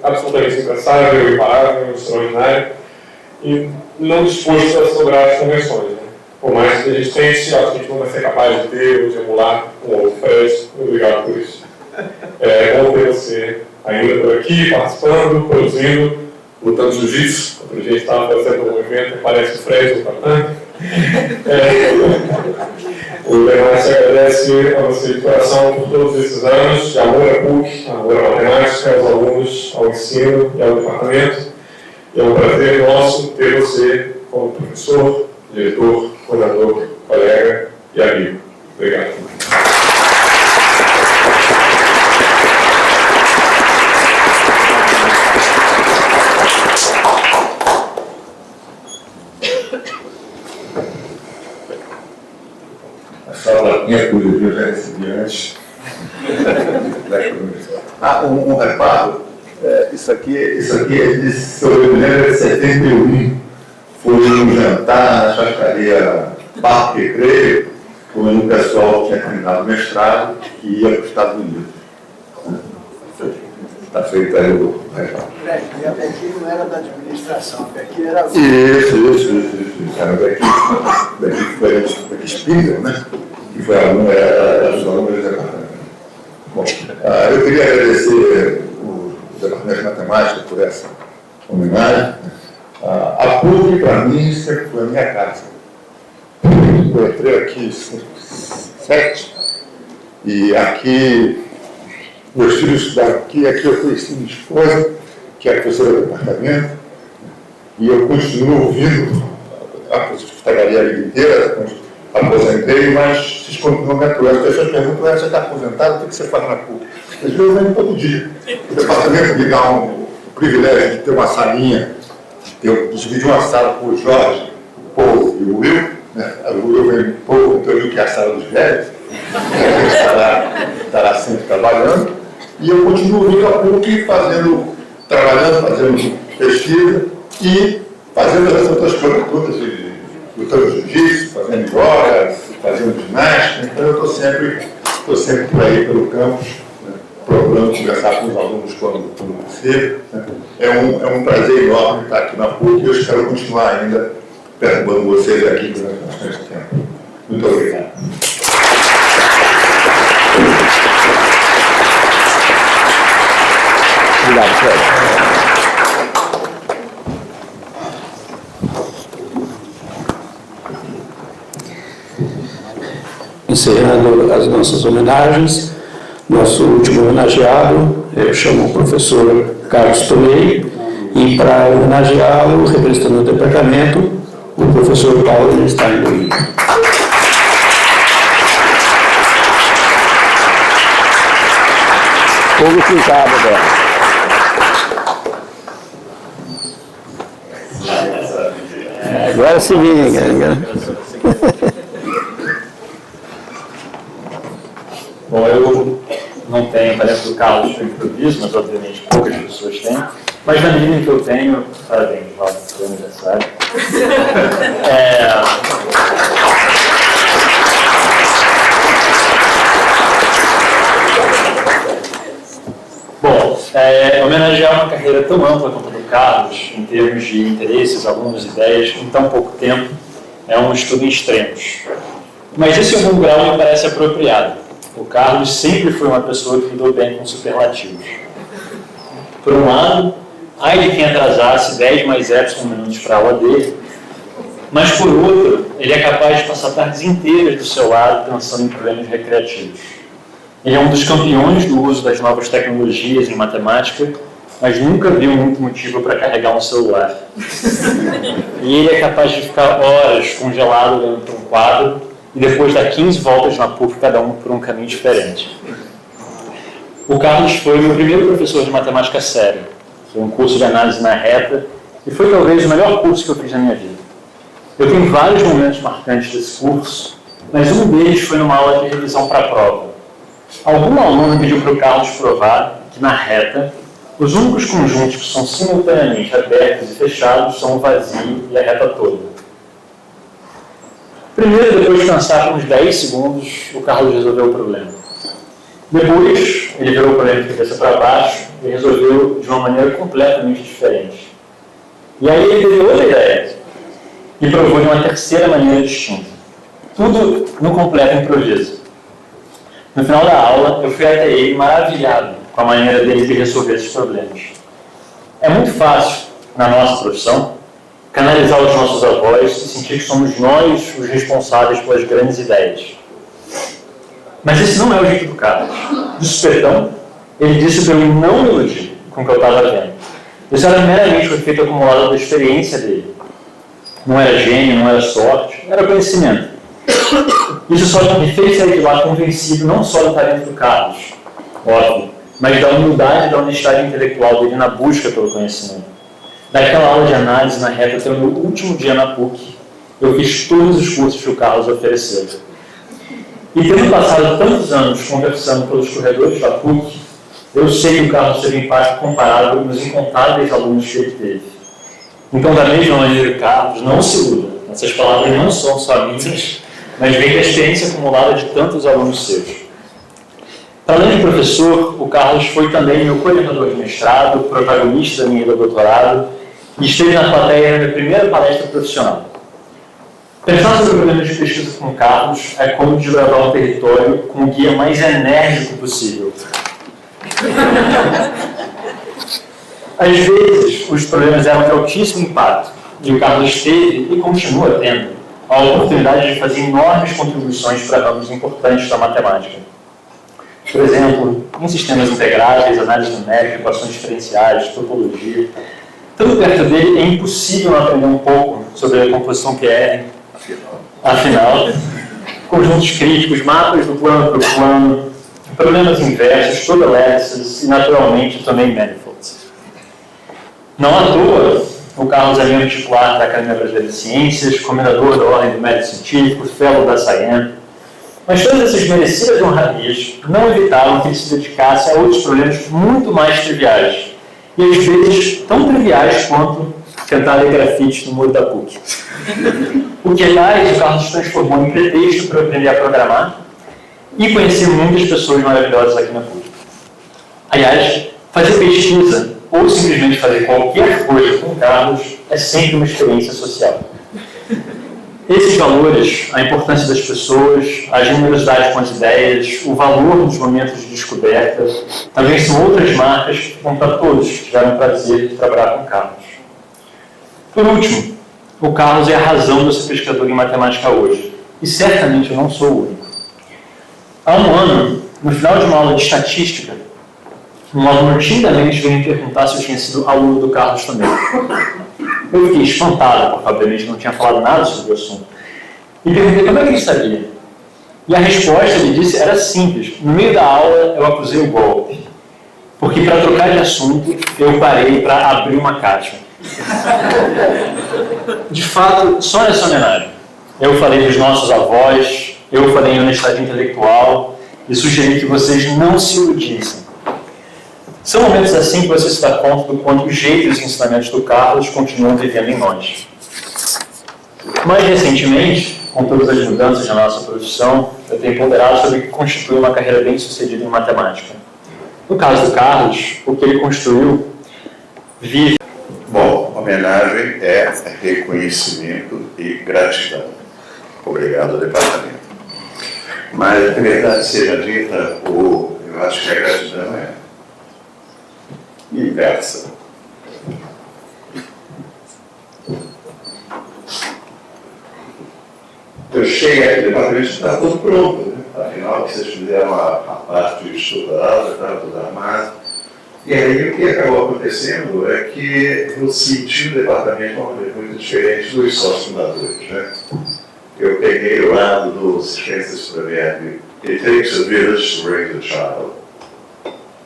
absolutamente impensável, imparável, extraordinário, e não disposto a sobrar as convenções. Né? Por mais que a gente tente, acho que a gente não vai ser capaz de ter ou de emular um outro Fred. Obrigado por isso. É bom ter você ainda por aqui, participando, produzindo, lutando jiu-jitsu. Outro dia estava fazendo um evento que parece o Fred, o Patan. O Bernardo agradece a você de coração por todos esses anos de amor à PUC, amor à matemática, aos alunos, ao ensino e ao departamento. E é um prazer nosso ter você como professor, diretor, coordenador, colega e amigo. Obrigado. Minha coisa que eu já recebi antes. Um reparo, Isso aqui é de, se eu me lembro, é de 71. Foi um jantar na churrascaria Parque Recreio, quando o pessoal tinha terminado o mestrado e ia para os Estados Unidos. Está feito aí o resto. E a Bequim não era da administração, a Bequim era... Isso. Era a Bequim Spindler, né? Que foi a aluna dos alunos do departamento. Bom, eu queria agradecer o Departamento de Matemática por essa homenagem. A PUC, para mim, sempre foi a minha casa. Eu entrei aqui em 7 e aqui meus filhos estudaram aqui eu conheci minha esposa, que é professora do departamento, e eu continuo ouvindo a secretaria a vida inteira, quando aposentei, mas vocês continuam me aturando. As pessoas perguntam, você está aposentado, o que você faz na PUC? Às vezes eu venho todo dia. O departamento me dá o privilégio de ter uma salinha, de dividir uma sala com o Jorge, o Paulo e o Will, né? O Will vem um pouco, então eu digo que é a sala dos velhos, estará sempre trabalhando, e eu continuo vindo a PUC trabalhando, fazendo pesquisa e fazendo as outras coisas todas, lutando jiu-jitsu, fazendo yoga, fazendo ginástica, então eu estou sempre por aí pelo campus, né, procurando conversar com os alunos quando possível. Né. É um prazer enorme estar aqui na PUC e eu espero continuar ainda perturbando vocês aqui durante bastante tempo. Muito obrigado. Obrigado, Fred. Encerrando as nossas homenagens, nosso último homenageado, eu chamo o professor Carlos Tomei, e para homenageá-lo, representando o departamento, o professor Paulo Stein. Fogo pintado agora. Agora se vinga. Bom, eu não tenho tarefa do Carlos para improviso, mas obviamente poucas pessoas têm. Mas na medida em que eu tenho, parabéns, Rob, seu aniversário. Bom, homenagear uma carreira tão ampla quanto a do Carlos, em termos de interesses, alunos, ideias, em tão pouco tempo, é um estudo em extremos. Mas esse algum grau me parece apropriado. O Carlos sempre foi uma pessoa que lidou bem com superlativos. Por um lado, ai de quem atrasasse 10 mais epsilon minutos para a aula dele, mas por outro, ele é capaz de passar tardes inteiras do seu lado pensando em problemas recreativos. Ele é um dos campeões do uso das novas tecnologias em matemática, mas nunca viu muito motivo para carregar um celular. E ele é capaz de ficar horas congelado olhando para um quadro e depois dar 15 voltas na PUC, cada um por um caminho diferente. O Carlos foi o meu primeiro professor de matemática sério. Foi um curso de análise na reta e foi talvez o melhor curso que eu fiz na minha vida. Eu tenho vários momentos marcantes desse curso, mas um deles foi numa aula de revisão para a prova. Algum aluno pediu para o Carlos provar que na reta os únicos conjuntos que são simultaneamente abertos e fechados são o vazio e a reta toda. Primeiro, depois de pensar por uns 10 segundos, o Carlos resolveu o problema. Depois, ele virou o problema de cabeça para baixo e resolveu de uma maneira completamente diferente. E aí ele teve outra ideia e provou de uma terceira maneira distinta. Tudo no completo improviso. No final da aula, eu fui até ele maravilhado com a maneira dele de resolver esses problemas. É muito fácil, na nossa profissão, canalizar os nossos avós e sentir que somos nós os responsáveis pelas grandes ideias. Mas esse não é o jeito do Carlos. De supetão, ele disse para eu não me iludir com o que eu estava vendo. Isso era meramente o efeito acumulado da experiência dele. Não era gênio, não era sorte, era conhecimento. Isso só me fez sair de lá convencido não só do talento do Carlos, óbvio, mas da humildade e da honestidade intelectual dele na busca pelo conhecimento. Daquela aula de análise na reta até o meu último dia na PUC, eu fiz todos os cursos que o Carlos ofereceu. E tendo passado tantos anos conversando pelos corredores da PUC, Eu sei que o Carlos teve impacto comparável nos incontáveis alunos que ele teve. Então, da mesma maneira, Carlos, não se iluda. Essas palavras não são só minhas, mas vem da experiência acumulada de tantos alunos seus. Para além de professor, o Carlos foi também meu coordenador de mestrado, protagonista da minha ida ao doutorado e esteve na plateia na minha primeira palestra profissional. Pensar sobre problemas de pesquisa com o Carlos é como desbravar um território com o guia mais enérgico possível. Às vezes, os problemas eram de altíssimo impacto, e o Carlos teve e continua tendo a oportunidade de fazer enormes contribuições para ramos importantes da matemática. Por exemplo, em sistemas integráveis, análise numérica, equações diferenciais, topologia. Tudo perto dele é impossível não aprender um pouco sobre a composição QR. Afinal, conjuntos críticos, mapas do plano para o plano, problemas inversos, total-ellipses e, naturalmente, também manifolds. Não à toa, o Carlos é membro titular da Academia Brasileira de Ciências, comendador da Ordem do Mérito Científico, fellow da SAIEM. Mas todas essas merecidas honrarias não evitaram que ele se dedicasse a outros problemas muito mais triviais. E às vezes tão triviais quanto tentar ler grafites no muro da PUC. O que, aliás, o Carlos transformou em pretexto para aprender a programar e conhecer muitas pessoas maravilhosas aqui na PUC. Aliás, fazer pesquisa ou simplesmente fazer qualquer coisa com o Carlos é sempre uma experiência social. Esses valores, a importância das pessoas, a generosidade com as ideias, o valor nos momentos de descoberta, também são outras marcas que ficam para todos que tiveram o prazer de trabalhar com o Carlos. Por último, o Carlos é a razão de eu ser pesquisador em matemática hoje, e certamente eu não sou o único. Há um ano, no final de uma aula de estatística, um aluno timidamente veio me perguntar se eu tinha sido aluno do Carlos também. Eu fiquei espantado, porque obviamente não tinha falado nada sobre o assunto. E perguntei como é que ele sabia. E a resposta, ele disse, era simples. No meio da aula, eu acusei o golpe. Porque para trocar de assunto, eu parei para abrir uma caixa. De fato, só nessa homenagem. Eu falei dos nossos avós, eu falei em honestidade intelectual e sugeri que vocês não se iludissem. São momentos assim que você se dá conta do quanto os jeitos e ensinamentos do Carlos continuam vivendo em nós. Mais recentemente, com todas as mudanças na nossa profissão, eu tenho ponderado sobre o que constitui uma carreira bem-sucedida em matemática. No caso do Carlos, o que ele construiu vive. Bom, homenagem é reconhecimento e gratidão. Obrigado ao departamento. Mas, a verdade seja dita, eu acho que a gratidão é inversa. Eu cheguei aqui, o departamento está tudo pronto, né? Afinal, vocês fizeram a parte de estudar, estava tudo armado. E aí o que acabou acontecendo é que eu senti o departamento uma coisa muito diferente dos sócios fundadores, né? Eu peguei o lado do ciências do provérbio, it takes a village to raise a child.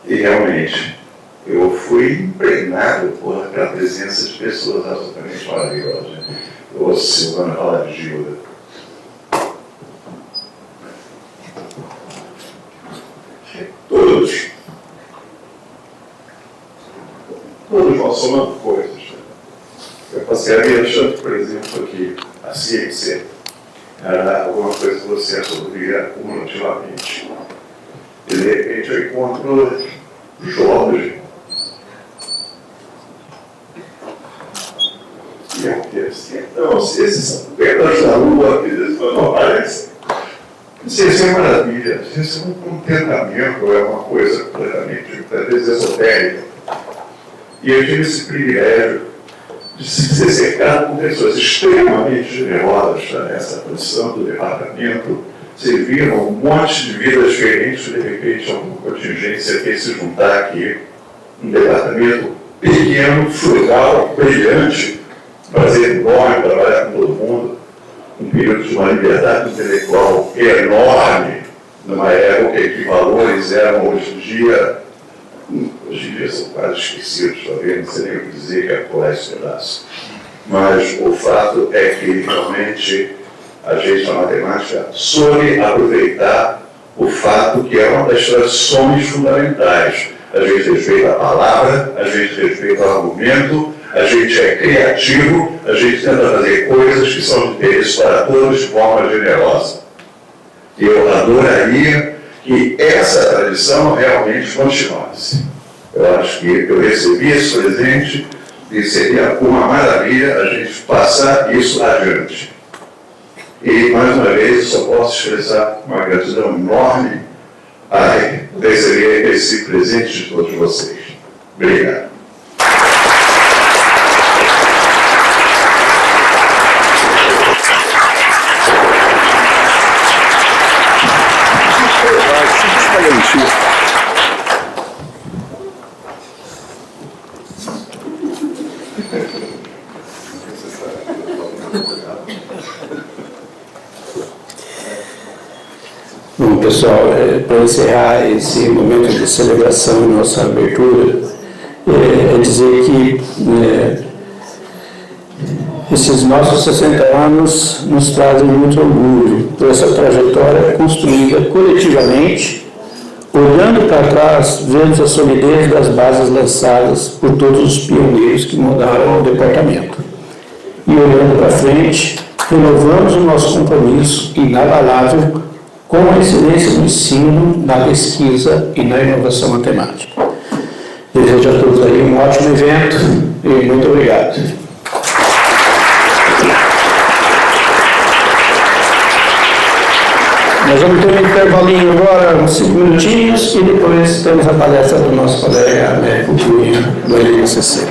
E realmente, eu fui impregnado por aquela presença de pessoas absolutamente maravilhosas. Né? Eu ouço Silvana falar de Gilda. Todos nós somando coisas. Né? Eu passei a ver achando, por exemplo, que a ciência era alguma coisa que você resolvia cumulativamente. E de repente eu encontro Jorge. E eu pensei, então, se esses são pedras da lua, eles não aparecem. Ciência é maravilha, ciência é um contentamento, é uma coisa completamente, às vezes, esotérica. E eu tive esse privilégio de ser cercado com pessoas extremamente generosas nessa posição do departamento. Serviram um monte de vidas diferentes, de repente, alguma contingência que se juntar aqui, um departamento pequeno, frugal, brilhante, prazer enorme trabalhar com todo mundo, um período de uma liberdade intelectual enorme, numa época em que valores eram hoje em dia são quase esquecidos, talvez, não sei nem o que dizer que é pular esse pedaço. Mas o fato é que realmente a gente na matemática soube aproveitar o fato que é uma das tradições fundamentais. a gente respeita a palavra, a gente respeita o argumento, a gente é criativo, a gente tenta fazer coisas que são de interesse para todos de forma generosa. Eu adoraria que essa tradição realmente continuasse. Eu acho que eu recebi esse presente e seria uma maravilha a gente passar isso adiante. E, mais uma vez, eu só posso expressar uma gratidão enorme a receber esse presente de todos vocês. Obrigado. Bom, pessoal, para encerrar esse momento de celebração e nossa abertura, é dizer que esses nossos 60 anos nos trazem muito orgulho por essa trajetória construída coletivamente. Olhando para trás, vemos a solidez das bases lançadas por todos os pioneiros que mudaram o departamento. E olhando para frente, renovamos o nosso compromisso inabalável com a excelência do ensino, na pesquisa e na inovação matemática. Desejo a todos aí um ótimo evento e muito obrigado. Nós vamos ter um intervalinho agora, uns 5 minutinhos, e depois temos a palestra do nosso colega Américo Cunha, do LNCC.